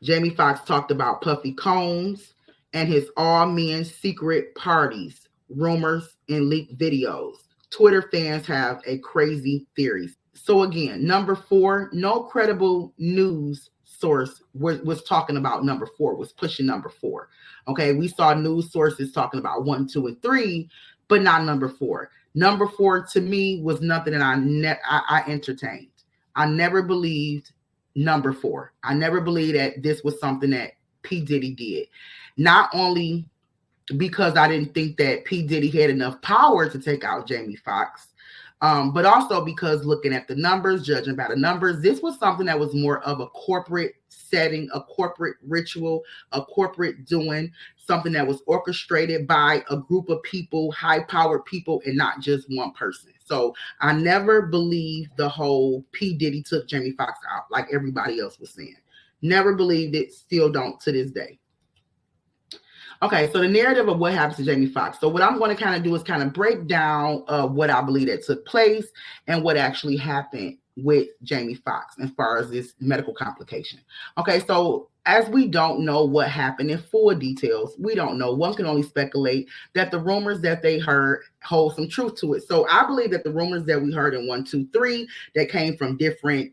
Jamie Foxx talked about Puffy Combs and his all men secret parties, rumors, and leaked videos. Twitter fans have a crazy theory. So again, number 4, no credible news source was talking about number 4, was pushing number 4. Okay, we saw news sources talking about 1, 2, and 3, but not number 4. Number 4 to me was nothing that I entertained. I never believed number 4. I never believed that this was something that P. Diddy did. Not only because I didn't think that P. Diddy had enough power to take out Jamie Foxx, but also because looking at the numbers, judging by the numbers, this was something that was more of a corporate setting, a corporate ritual, a corporate doing, something that was orchestrated by a group of people, high-powered people, and not just one person. So I never believed the whole P. Diddy took Jamie Foxx out like everybody else was saying. Never believed it, still don't to this day. Okay, so the narrative of what happens to Jamie Foxx. So what I'm going to kind of do is kind of break down what I believe that took place and what actually happened with Jamie Foxx as far as this medical complication. Okay, so as we don't know what happened in full details, we don't know. One can only speculate that the rumors that they heard hold some truth to it. So I believe that the rumors that we heard in 1, 2, 3 that came from different,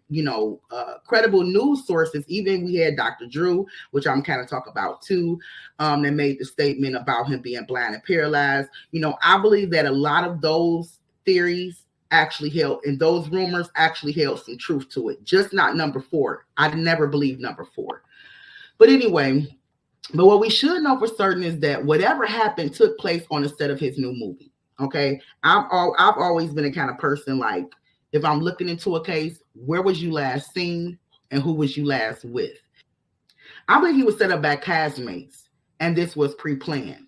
credible news sources. Even we had Dr. Drew, which I'm kind of talk about too, that made the statement about him being blind and paralyzed. I believe that a lot of those theories actually held, and those rumors actually held some truth to it. Just not number 4. I never believed number 4. But anyway, but what we should know for certain is that whatever happened took place on the set of his new movie. Okay, I've always been a kind of person, like, if I'm looking into a case, where was you last seen and who was you last with? I believe he was set up by castmates, and this was pre-planned.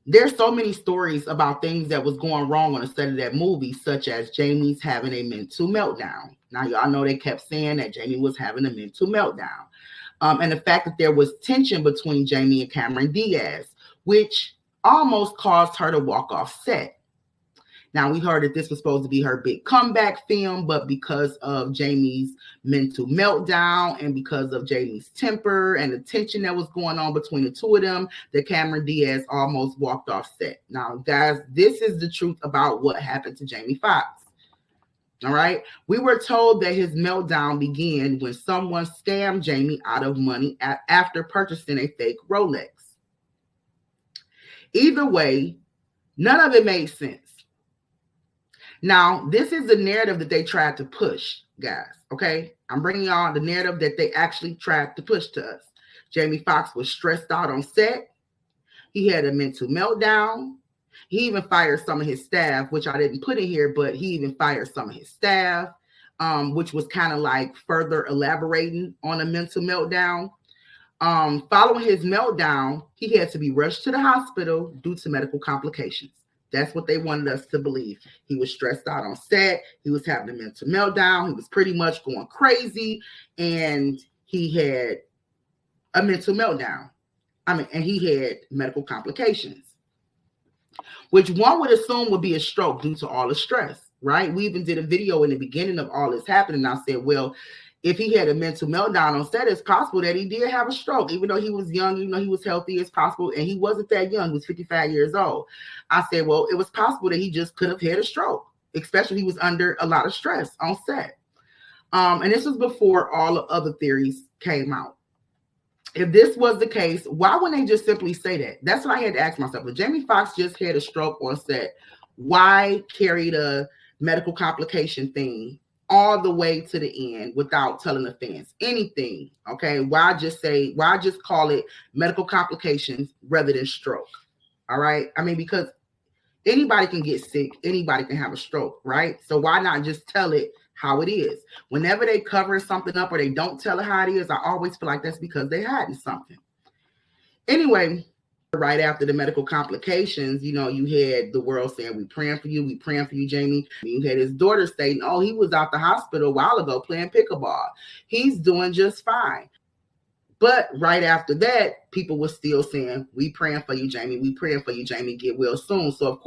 There's so many stories about things that was going wrong on the set of that movie, such as Jamie's having a mental meltdown. Now, y'all know they kept saying that Jamie was having a mental meltdown. And the fact that there was tension between Jamie and Cameron Diaz, which almost caused her to walk off set. Now, we heard that this was supposed to be her big comeback film, but because of Jamie's mental meltdown and because of Jamie's temper and the tension that was going on between the two of them, that Cameron Diaz almost walked off set. Now, guys, this is the truth about what happened to Jamie Foxx. All right. We were told that his meltdown began when someone scammed Jamie out of money after purchasing a fake Rolex. Either way, none of it made sense. Now, this is the narrative that they tried to push, guys. Okay. I'm bringing y'all the narrative that they actually tried to push to us. Jamie Foxx was stressed out on set. He had a mental meltdown. He even fired some of his staff, which I didn't put in here, but he even fired some of his staff, which was kind of like further elaborating on a mental meltdown. Following his meltdown, he had to be rushed to the hospital due to medical complications. That's what they wanted us to believe. He was stressed out on set. He was having a mental meltdown. He was pretty much going crazy, and he had a mental meltdown. And he had medical complications, which one would assume would be a stroke due to all the stress, right? We even did a video in the beginning of all this happening. I said, well, if he had a mental meltdown on set, it's possible that he did have a stroke, even though he was young, even though he was healthy, it's possible. And he wasn't that young. He was 55 years old. I said, well, it was possible that he just could have had a stroke, especially if he was under a lot of stress on set. And this was before all the other theories came out. If this was the case, why wouldn't they just simply say that? That's what I had to ask myself. If Jamie Foxx just had a stroke on set, why carry the medical complication thing all the way to the end without telling the fans anything? Okay, why just call it medical complications rather than stroke? All right, I mean, because anybody can get sick, anybody can have a stroke, right? So why not just tell it how it is? Whenever they cover something up or they don't tell it how it is, I always feel like that's because they're hiding something. Anyway, right after the medical complications, you had the world saying, we praying for you, Jamie. You had his daughter saying, oh, he was out the hospital a while ago playing pickleball. He's doing just fine. But right after that, people were still saying, we praying for you, Jamie. We praying for you, Jamie. Get well soon. So of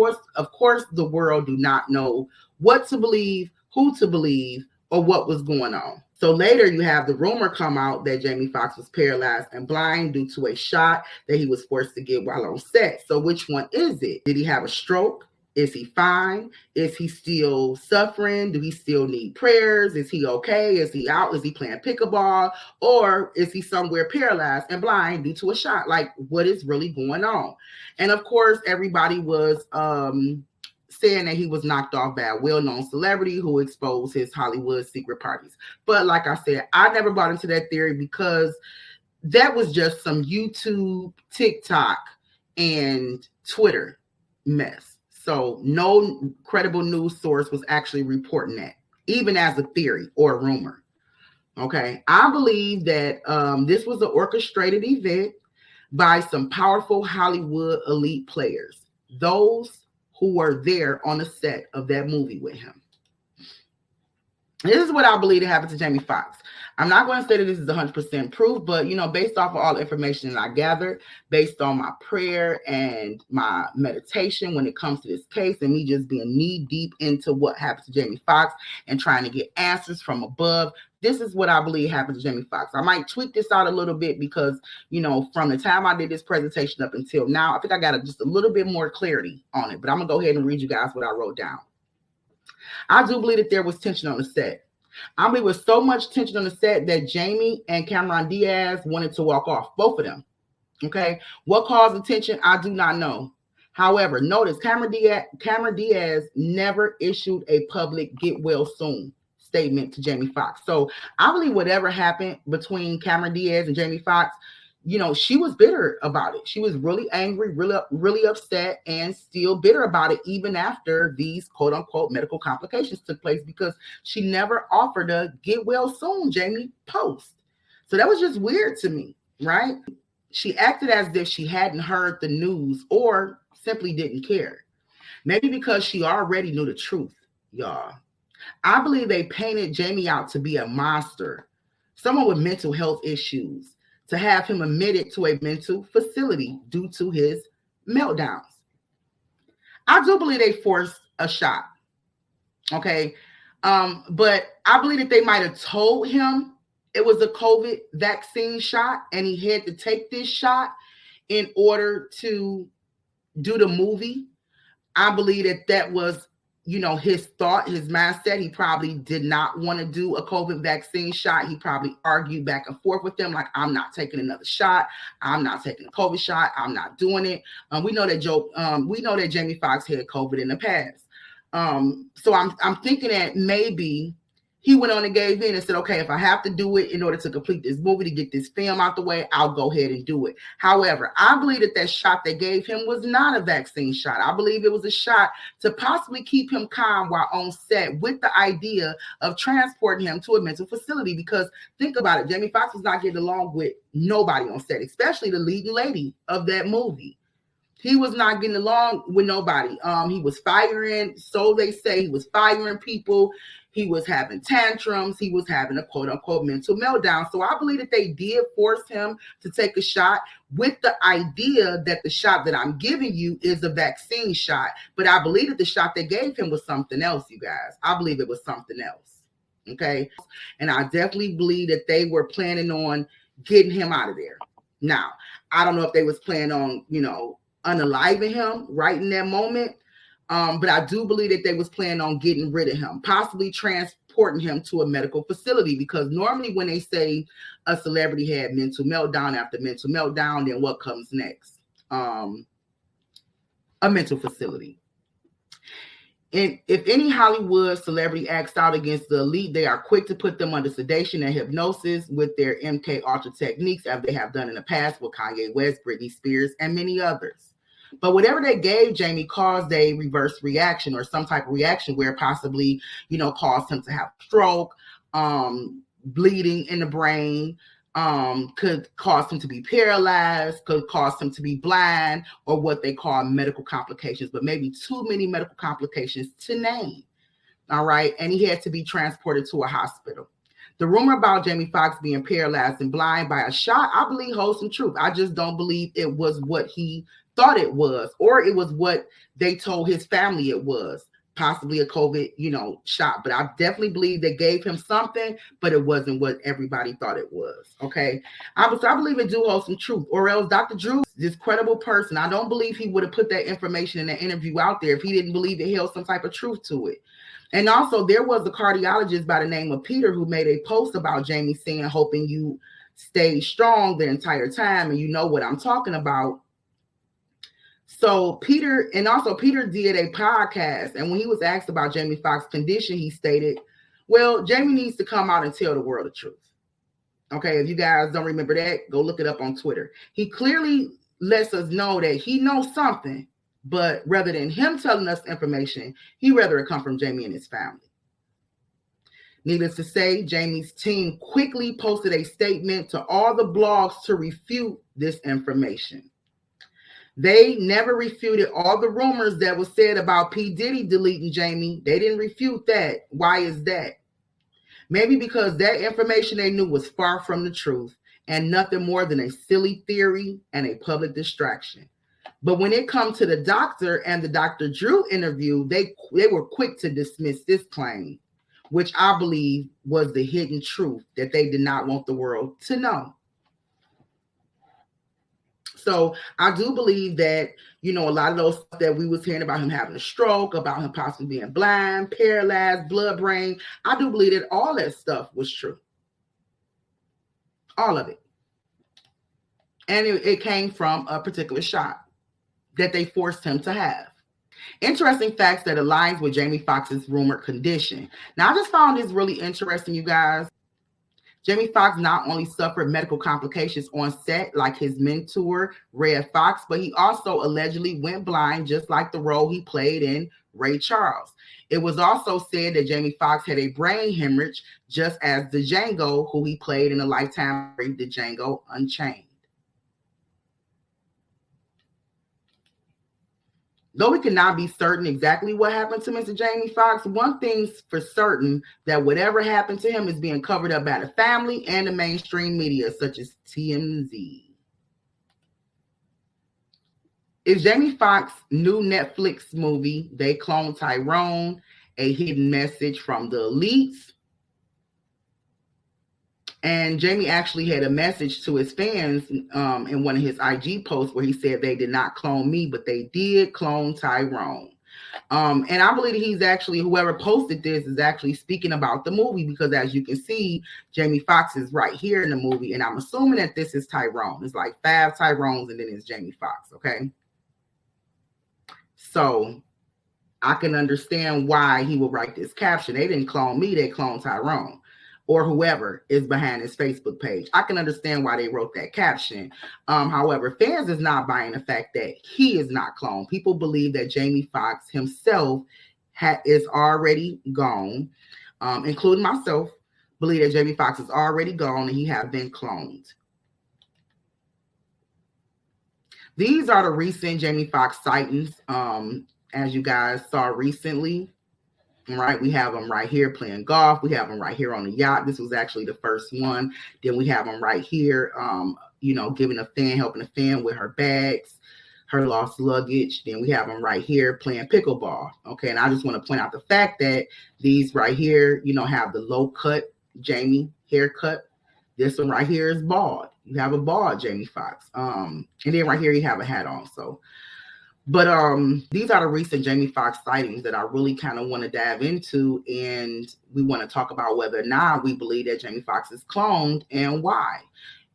course, the world do not know what to believe, who to believe, or what was going on. So later you have the rumor come out that Jamie Foxx was paralyzed and blind due to a shot that he was forced to get while on set. So which one is it? Did he have a stroke? Is he fine? Is he still suffering? Do he still need prayers? Is he okay? Is he out? Is he playing pickleball? Or is he somewhere paralyzed and blind due to a shot? Like, what is really going on? And of course, everybody was saying that he was knocked off by a well-known celebrity who exposed his Hollywood secret parties. But like I said, I never bought into that theory because that was just some YouTube, TikTok, and Twitter mess. So no credible news source was actually reporting that, even as a theory or a rumor. Okay, I believe that this was an orchestrated event by some powerful Hollywood elite players, those who were there on the set of that movie with him. This is what I believe happened to Jamie Foxx. I'm not going to say that this is 100% proof, but, based off of all the information that I gathered, based on my prayer and my meditation when it comes to this case and me just being knee deep into what happened to Jamie Foxx and trying to get answers from above, this is what I believe happened to Jamie Foxx. I might tweak this out a little bit because, from the time I did this presentation up until now, I think I got just a little bit more clarity on it. But I'm going to go ahead and read you guys what I wrote down. I do believe that there was tension on the set. I believe there was so much tension on the set that Jamie and Cameron Diaz wanted to walk off, both of them. Okay. What caused the tension? I do not know. However, notice Cameron Diaz never issued a public get well soon statement to Jamie Foxx. So I believe whatever happened between Cameron Diaz and Jamie Foxx, she was bitter about it. She was really angry, really upset, and still bitter about it, even after these quote unquote medical complications took place, because she never offered a get well soon, Jamie, post. So that was just weird to me, right? She acted as if she hadn't heard the news or simply didn't care. Maybe because she already knew the truth, y'all. I believe they painted Jamie out to be a monster, someone with mental health issues, to have him admitted to a mental facility due to his meltdowns. I do believe they forced a shot. Okay. But I believe that they might have told him it was a COVID vaccine shot and he had to take this shot in order to do the movie. I believe that that was, his thought, his mindset. He probably did not want to do a COVID vaccine shot. He probably argued back and forth with them, like, I'm not taking another shot. I'm not taking a COVID shot. I'm not doing it. We know that Jamie Foxx had COVID in the past. So I'm thinking that maybe he went on and gave in and said, okay, if I have to do it in order to complete this movie, to get this film out the way, I'll go ahead and do it. However, I believe that shot they gave him was not a vaccine shot. I believe it was a shot to possibly keep him calm while on set, with the idea of transporting him to a mental facility. Because think about it, Jamie Foxx was not getting along with nobody on set, especially the leading lady of that movie. He was not getting along with nobody. He was firing, so they say, he was firing people. He was having tantrums. He was having a quote unquote mental meltdown. So I believe that they did force him to take a shot with the idea that the shot that I'm giving you is a vaccine shot. But I believe that the shot they gave him was something else, you guys. I believe it was something else. Okay. And I definitely believe that they were planning on getting him out of there. Now, I don't know if they was planning on, unaliving him right in that moment. But I do believe that they was planning on getting rid of him, possibly transporting him to a medical facility, because normally when they say a celebrity had mental meltdown, after mental meltdown, then what comes next? A mental facility. And if any Hollywood celebrity acts out against the elite, they are quick to put them under sedation and hypnosis with their MK Ultra techniques, as they have done in the past with Kanye West, Britney Spears, and many others. But whatever they gave Jamie caused a reverse reaction, or some type of reaction where possibly, caused him to have a stroke, bleeding in the brain, could cause him to be paralyzed, could cause him to be blind, or what they call medical complications, but maybe too many medical complications to name. All right. And he had to be transported to a hospital. The rumor about Jamie Foxx being paralyzed and blind by a shot, I believe holds some truth. I just don't believe it was what he thought it was, or it was what they told his family it was, possibly a COVID, shot. But I definitely believe they gave him something, but it wasn't what everybody thought it was. Okay. I believe it do hold some truth, or else Dr. Drew, this credible person, I don't believe he would have put that information in that interview out there if he didn't believe it held some type of truth to it. And also, there was a cardiologist by the name of Peter who made a post about Jamie saying, hoping you stay strong the entire time. And you know what I'm talking about. So Peter did a podcast. And when he was asked about Jamie Foxx's condition, he stated, well, Jamie needs to come out and tell the world the truth. Okay, if you guys don't remember that, go look it up on Twitter. He clearly lets us know that he knows something. But rather than him telling us information, he'd rather it come from Jamie and his family. Needless to say, Jamie's team quickly posted a statement to all the blogs to refute this information. They never refuted all the rumors that was said about P. Diddy deleting Jamie. They didn't refute that. Why is that? Maybe because that information they knew was far from the truth and nothing more than a silly theory and a public distraction. But when it comes to the doctor and the Dr. Drew interview, they were quick to dismiss this claim, which I believe was the hidden truth that they did not want the world to know. So I do believe that, a lot of those stuff that we was hearing about him having a stroke, about him possibly being blind, paralyzed, blood brain, I do believe that all that stuff was true. All of it. And it came from a particular shot that they forced him to have. Interesting facts that aligns with Jamie Foxx's rumored condition. Now, I just found this really interesting, you guys. Jamie Foxx not only suffered medical complications on set like his mentor, Redd Foxx, but he also allegedly went blind, just like the role he played in Ray Charles. It was also said that Jamie Foxx had a brain hemorrhage, just as the Django, who he played in the Lifetime the Django Unchained. Though we cannot be certain exactly what happened to Mr. Jamie Foxx, one thing's for certain, that whatever happened to him is being covered up by the family and the mainstream media, such as TMZ. Is Jamie Foxx' new Netflix movie, They Clone Tyrone, a hidden message from the elites? And Jamie actually had a message to his fans in one of his IG posts where he said they did not clone me, but they did clone Tyrone. And I believe he's actually, whoever posted this is actually speaking about the movie, because as you can see, Jamie Foxx is right here in the movie. And I'm assuming that this is Tyrone. It's like 5 Tyrones and then it's Jamie Foxx. Okay. So I can understand why he would write this caption. They didn't clone me, they cloned Tyrone or whoever is behind his Facebook page. I can understand why they wrote that caption. However, fans is not buying the fact that he is not cloned. People believe that Jamie Foxx himself is already gone, including myself, believe that Jamie Foxx is already gone and he have been cloned. These are the recent Jamie Foxx sightings. As you guys saw recently, right? We have him right here playing golf. We have him right here on the yacht. This was actually the first one. Then we have him right here, giving helping a fan with her bags, her lost luggage. Then we have him right here playing pickleball. Okay, and I just want to point out the fact that these right here, have the low cut Jamie haircut. This one right here is bald. You have a bald Jamie Foxx. And then right here you have a hat on. But these are the recent Jamie Foxx sightings that I really kind of want to dive into, and we want to talk about whether or not we believe that Jamie Foxx is cloned and why.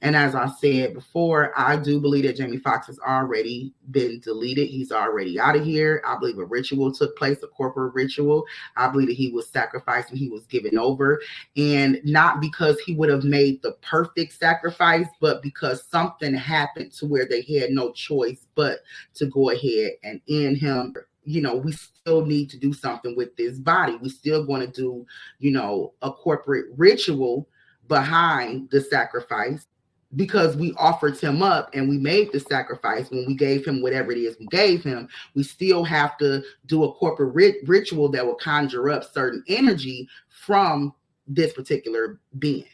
And as I said before, I do believe that Jamie Foxx has already been deleted. He's already out of here. I believe a ritual took place, a corporate ritual. I believe that he was sacrificed and he was given over. And not because he would have made the perfect sacrifice, but because something happened to where they had no choice but to go ahead and end him. We still need to do something with this body. We still going to do, a corporate ritual behind the sacrifice, because we offered him up and we made the sacrifice when we gave him whatever it is we gave him. We still have to do a corporate ritual that will conjure up certain energy from this particular being.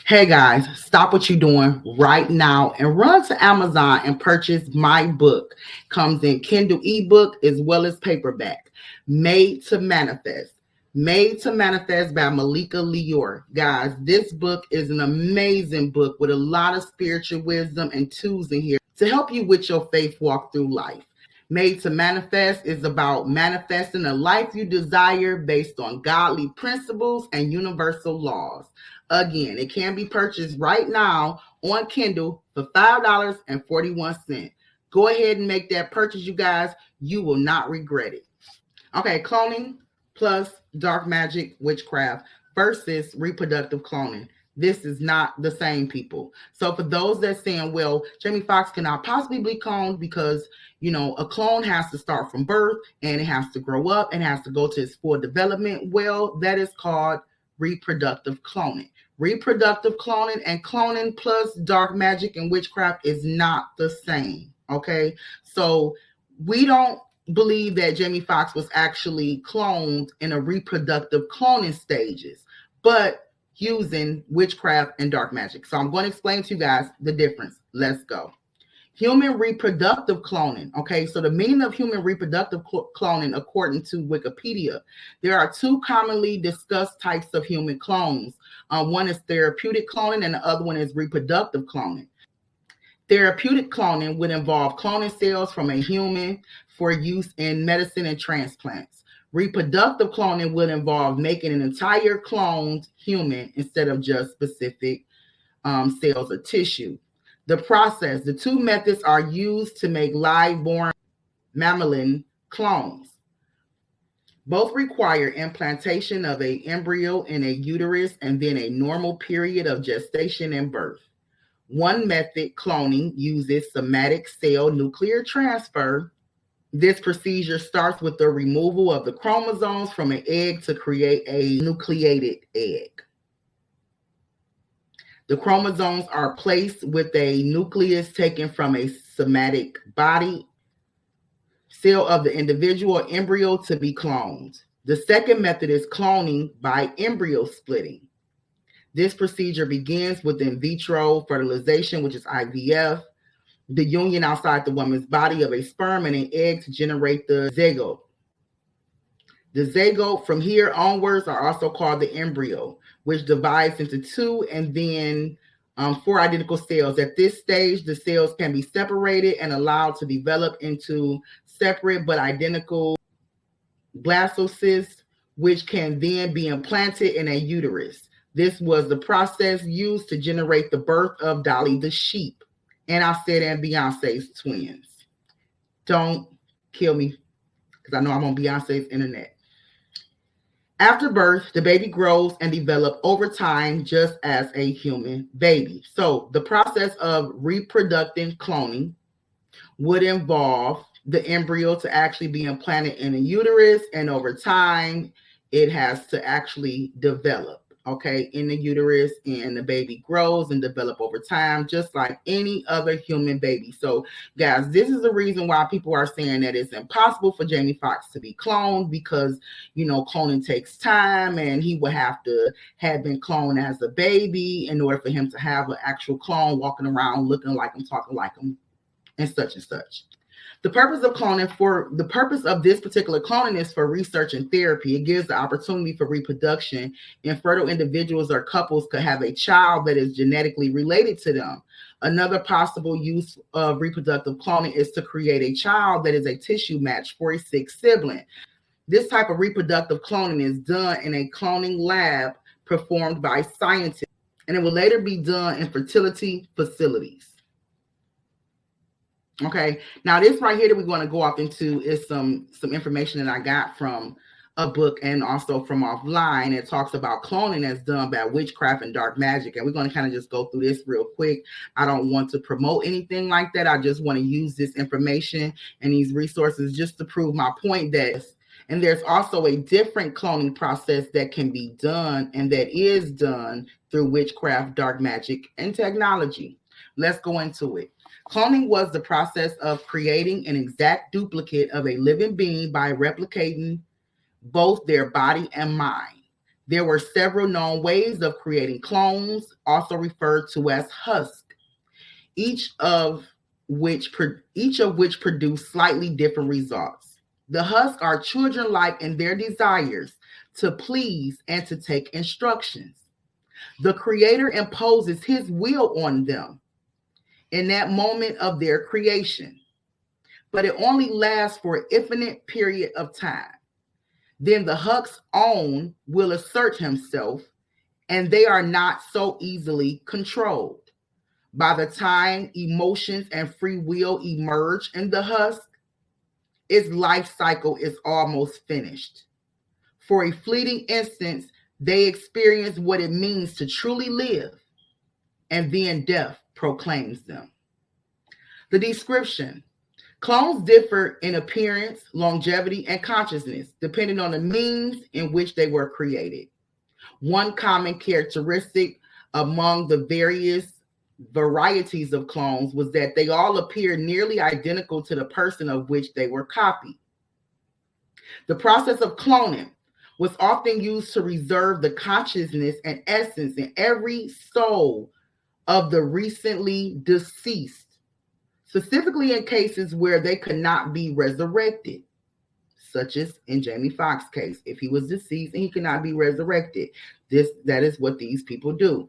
Hey guys, stop what you're doing right now and run to Amazon and purchase my book. Comes in Kindle ebook as well as paperback. Made to Manifest. Made to Manifest by Malika Lior. Guys, this book is an amazing book with a lot of spiritual wisdom and tools in here to help you with your faith walk through life. Made to Manifest is about manifesting a life you desire based on godly principles and universal laws. Again, it can be purchased right now on Kindle for $5.41. Go ahead and make that purchase, you guys. You will not regret it. Okay, cloning plus dark magic witchcraft versus reproductive cloning. This is not the same, people. So for those that saying, well, Jamie Foxx cannot possibly be cloned because, a clone has to start from birth and it has to grow up and has to go to its full development. Well, that is called reproductive cloning. Reproductive cloning and cloning plus dark magic and witchcraft is not the same. Okay. So we don't believe that Jamie Foxx was actually cloned in a reproductive cloning stages, but using witchcraft and dark magic. So I'm going to explain to you guys the difference. Let's go. Human reproductive cloning. Okay, so the meaning of human reproductive cloning, according to Wikipedia, there are 2 commonly discussed types of human clones. One is therapeutic cloning and the other one is reproductive cloning. Therapeutic cloning would involve cloning cells from a human for use in medicine and transplants. Reproductive cloning would involve making an entire cloned human instead of just specific cells or tissue. The process, the 2 methods are used to make live-born mammalian clones. Both require implantation of an embryo in a uterus and then a normal period of gestation and birth. One method, cloning, uses somatic cell nuclear transfer. This procedure starts with the removal of the chromosomes from an egg to create a nucleated egg. The chromosomes are placed with a nucleus taken from a somatic body cell of the individual embryo to be cloned. The second method is cloning by embryo splitting. This procedure begins with in vitro fertilization, which is IVF, the union outside the woman's body of a sperm and an egg to generate the zygote. The zygote from here onwards are also called the embryo, which divides into two and then four identical cells. At this stage, the cells can be separated and allowed to develop into separate but identical blastocysts, which can then be implanted in a uterus. This was the process used to generate the birth of Dolly the sheep. And I said, and Beyonce's twins. Don't kill me, because I know I'm on Beyonce's internet. After birth, the baby grows and develops over time just as a human baby. So the process of reproductive cloning would involve the embryo to actually be implanted in a uterus, and over time, it has to actually develop, okay, in the uterus, and the baby grows and develop over time, just like any other human baby. So, guys, this is the reason why people are saying that it's impossible for Jamie Foxx to be cloned, because, you know, cloning takes time, and he would have to have been cloned as a baby in order for him to have an actual clone walking around looking like him, talking like him, and such and such. The purpose of this particular cloning is for research and therapy. It gives the opportunity for reproduction, and fertile individuals or couples could have a child that is genetically related to them. Another possible use of reproductive cloning is to create a child that is a tissue match for a sick sibling. This type of reproductive cloning is done in a cloning lab performed by scientists, and it will later be done in fertility facilities. Okay, now this right here that we're going to go off into is some information that I got from a book and also from offline. It talks about cloning that's done by witchcraft and dark magic, and we're going to kind of just go through this real quick. I don't want to promote anything like that. I just want to use this information and these resources just to prove my point that, and there's also a different cloning process that can be done and that is done through witchcraft, dark magic, and technology. Let's go into it. Cloning was the process of creating an exact duplicate of a living being by replicating both their body and mind. There were several known ways of creating clones, also referred to as husks, each of which produce slightly different results. The husks are children-like in their desires to please and to take instructions. The creator imposes his will on them in that moment of their creation, but it only lasts for an infinite period of time. Then the husk's own will assert himself, and they are not so easily controlled. By the time emotions and free will emerge in the husk, its life cycle is almost finished. For a fleeting instant, they experience what it means to truly live, and then death proclaims them. The description. Clones differ in appearance, longevity, and consciousness, depending on the means in which they were created. One common characteristic among the various varieties of clones was that they all appeared nearly identical to the person of which they were copied. The process of cloning was often used to reserve the consciousness and essence in every soul of the recently deceased, specifically in cases where they could not be resurrected, such as in Jamie Foxx's case. If he was deceased and he could not be resurrected, that is what these people do.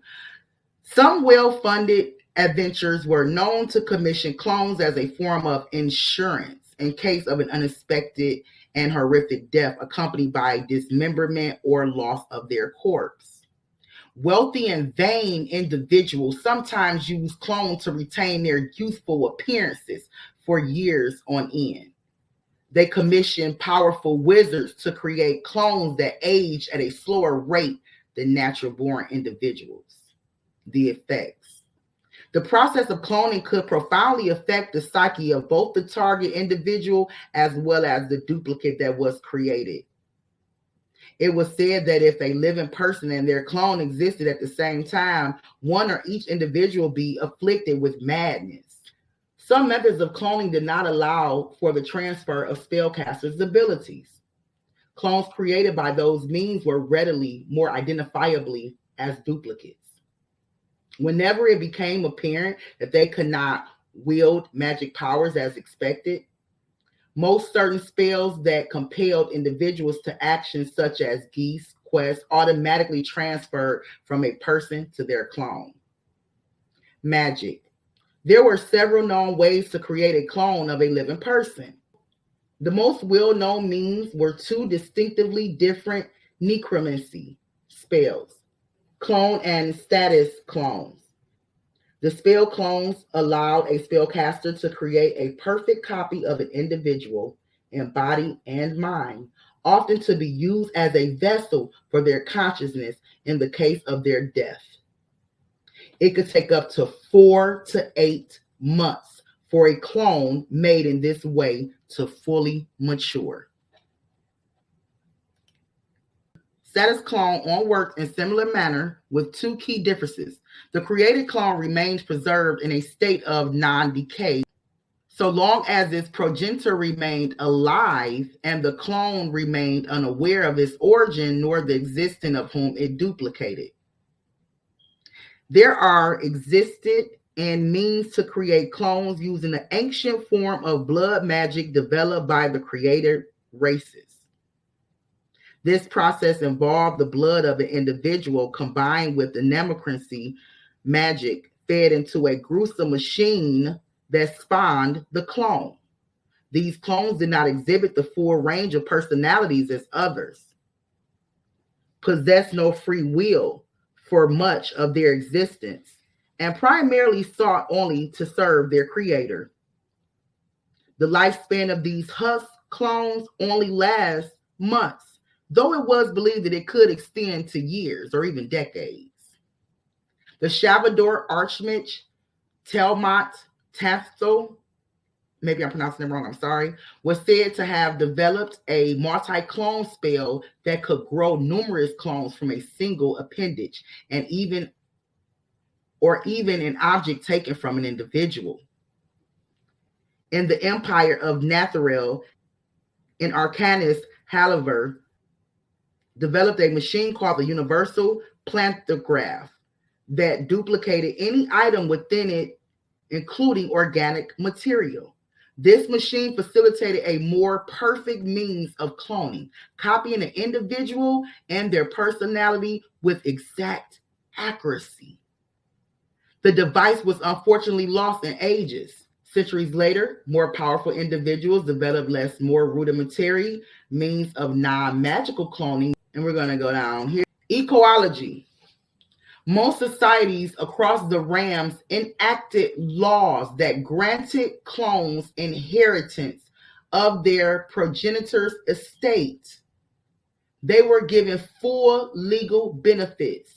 Some well-funded adventurers were known to commission clones as a form of insurance in case of an unexpected and horrific death accompanied by dismemberment or loss of their corpse. Wealthy and vain individuals sometimes use clones to retain their youthful appearances for years on end. They commission powerful wizards to create clones that age at a slower rate than natural-born individuals. The effects. The process of cloning could profoundly affect the psyche of both the target individual as well as the duplicate that was created. It was said that if a living person and their clone existed at the same time, one or each individual be afflicted with madness. Some methods of cloning did not allow for the transfer of spellcasters' abilities. Clones created by those means were readily, more identifiably as duplicates. Whenever it became apparent that they could not wield magic powers as expected, most certain spells that compelled individuals to actions such as geese, quest, automatically transferred from a person to their clone. Magic. There were several known ways to create a clone of a living person. The most well-known means were two distinctively different necromancy spells, clone and status clones. The spell clones allowed a spellcaster to create a perfect copy of an individual in body and mind, often to be used as a vessel for their consciousness in the case of their death. It could take up to 4 to 8 months for a clone made in this way to fully mature. Status clone on worked in similar manner with two key differences. The created clone remains preserved in a state of non-decay so long as its progenitor remained alive and the clone remained unaware of its origin nor the existence of whom it duplicated. There are existed and means to create clones using the ancient form of blood magic developed by the created races. This process involved the blood of an individual combined with the necromancy magic fed into a gruesome machine that spawned the clone. These clones did not exhibit the full range of personalities as others, possessed no free will for much of their existence, and primarily sought only to serve their creator. The lifespan of these husk clones only lasts months, though it was believed that it could extend to years or even decades. The Shavador Archmage Telmont Tafto, maybe I'm pronouncing it wrong, I'm sorry, was said to have developed a multi-clone spell that could grow numerous clones from a single appendage and even an object taken from an individual. In the Empire of Natharel, an arcanist Halaver developed a machine called the Universal Plantograph that duplicated any item within it, including organic material. This machine facilitated a more perfect means of cloning, copying an individual and their personality with exact accuracy. The device was unfortunately lost in ages. Centuries later, more powerful individuals developed more rudimentary means of non-magical cloning. And we're going to go down here. Ecology. Most societies across the realms enacted laws that granted clones inheritance of their progenitor's estate. They were given full legal benefits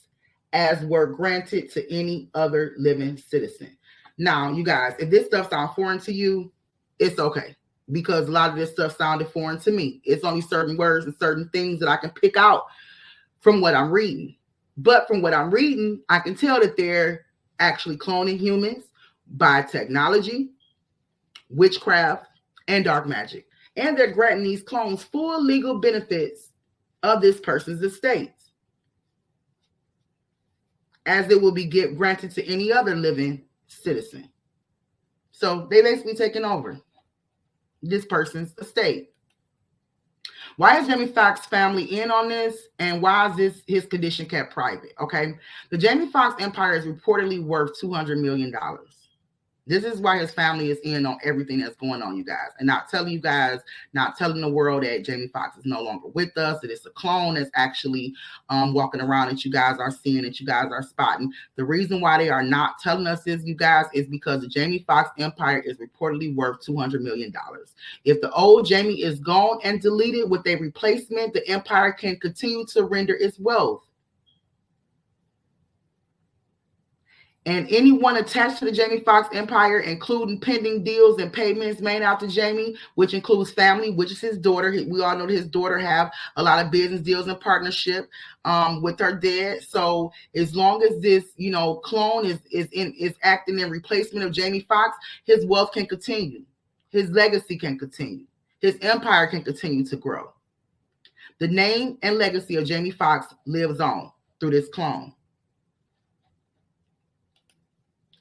as were granted to any other living citizen. Now, you guys, if this stuff sounds foreign to you, it's okay, because a lot of this stuff sounded foreign to me. It's only certain words and certain things that I can pick out from what I'm reading. But from what I'm reading, I can tell that they're actually cloning humans by technology, witchcraft, and dark magic. And they're granting these clones full legal benefits of this person's estate, as it will be granted to any other living citizen. So they basically taking over this person's estate. Why is Jamie Foxx family in on this, and why is his condition kept private? Okay, the Jamie Foxx empire is reportedly worth $200 million. This is why his family is in on everything that's going on, you guys, and not telling you guys, not telling the world that Jamie Foxx is no longer with us, that it's a clone that's actually walking around that you guys are seeing, that you guys are spotting. The reason why they are not telling us this, you guys, is because the Jamie Foxx empire is reportedly worth $200 million. If the old Jamie is gone and deleted with a replacement, the empire can continue to render its wealth. And anyone attached to the Jamie Foxx empire, including pending deals and payments made out to Jamie, which includes family, which is his daughter. We all know that his daughter have a lot of business deals and partnership with her dad. So as long as this, clone is acting in replacement of Jamie Foxx, his wealth can continue. His legacy can continue. His empire can continue to grow. The name and legacy of Jamie Foxx lives on through this clone.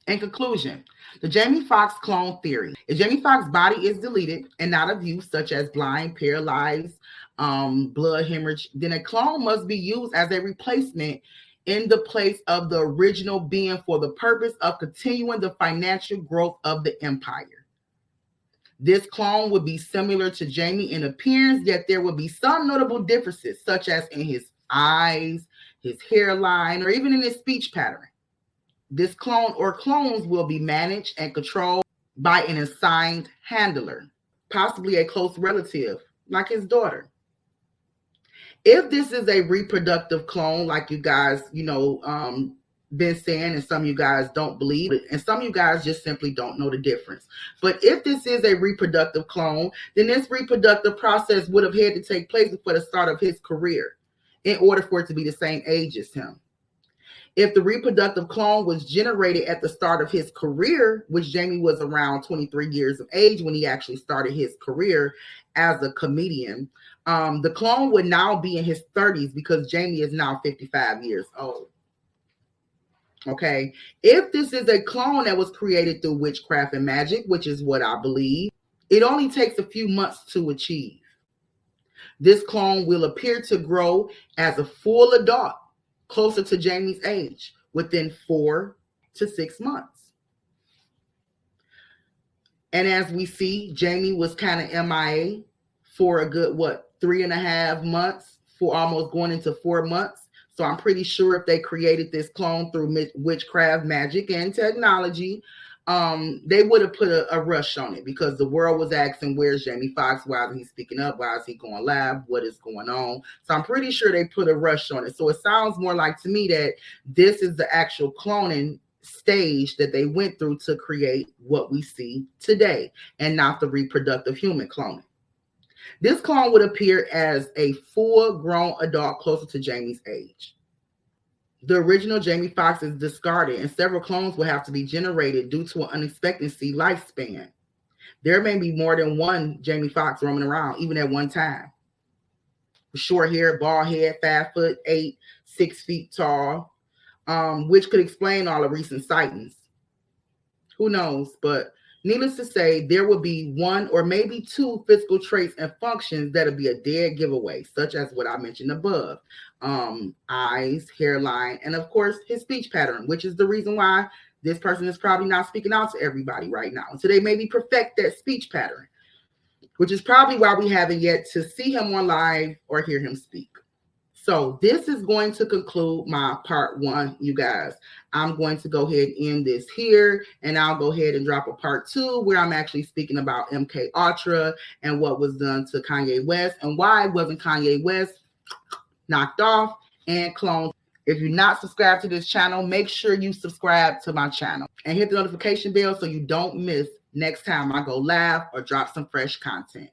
In conclusion, the Jamie Foxx clone theory. If Jamie Foxx's body is deleted and not of use, such as blind, paralyzed, blood hemorrhage, then a clone must be used as a replacement in the place of the original being for the purpose of continuing the financial growth of the empire. This clone would be similar to Jamie in appearance, yet there would be some notable differences, such as in his eyes, his hairline, or even in his speech pattern. This clone or clones will be managed and controlled by an assigned handler, possibly a close relative, like his daughter. If this is a reproductive clone, like you guys, been saying, and some of you guys don't believe it, and some of you guys just simply don't know the difference. But if this is a reproductive clone, then this reproductive process would have had to take place before the start of his career in order for it to be the same age as him. If the reproductive clone was generated at the start of his career, which Jamie was around 23 years of age when he actually started his career as a comedian, the clone would now be in his 30s because Jamie is now 55 years old. Okay, if this is a clone that was created through witchcraft and magic, which is what I believe, it only takes a few months to achieve. This clone will appear to grow as a full adult, closer to Jamie's age, within 4 to 6 months. And as we see, Jamie was kind of MIA for a good, 3.5 months, for almost going into 4 months. So I'm pretty sure if they created this clone through witchcraft, magic, and technology, they would have put a rush on it, because the world was asking, where's Jamie Foxx? Why isn't he speaking up? Why is he going live? What is going on? So I'm pretty sure they put a rush on it. So it sounds more like to me that this is the actual cloning stage that they went through to create what we see today, and not the reproductive human cloning. This clone would appear as a full-grown adult closer to Jamie's age. The original Jamie Foxx is discarded, and several clones will have to be generated due to an unexpectancy lifespan. There may be more than one Jamie Foxx roaming around, even at one time. Short hair, bald head, 5'8", 6 feet tall, which could explain all the recent sightings. Who knows? But needless to say, there will be one or maybe two physical traits and functions that'll be a dead giveaway, such as what I mentioned above. Eyes, hairline, and of course, his speech pattern, which is the reason why this person is probably not speaking out to everybody right now. So they maybe perfect that speech pattern, which is probably why we haven't yet to see him on live or hear him speak. So this is going to conclude my part 1, you guys. I'm going to go ahead and end this here, and I'll go ahead and drop a part 2 where I'm actually speaking about MK Ultra and what was done to Kanye West and why wasn't Kanye West knocked off and cloned. If you're not subscribed to this channel, make sure you subscribe to my channel and hit the notification bell so you don't miss next time I go live or drop some fresh content.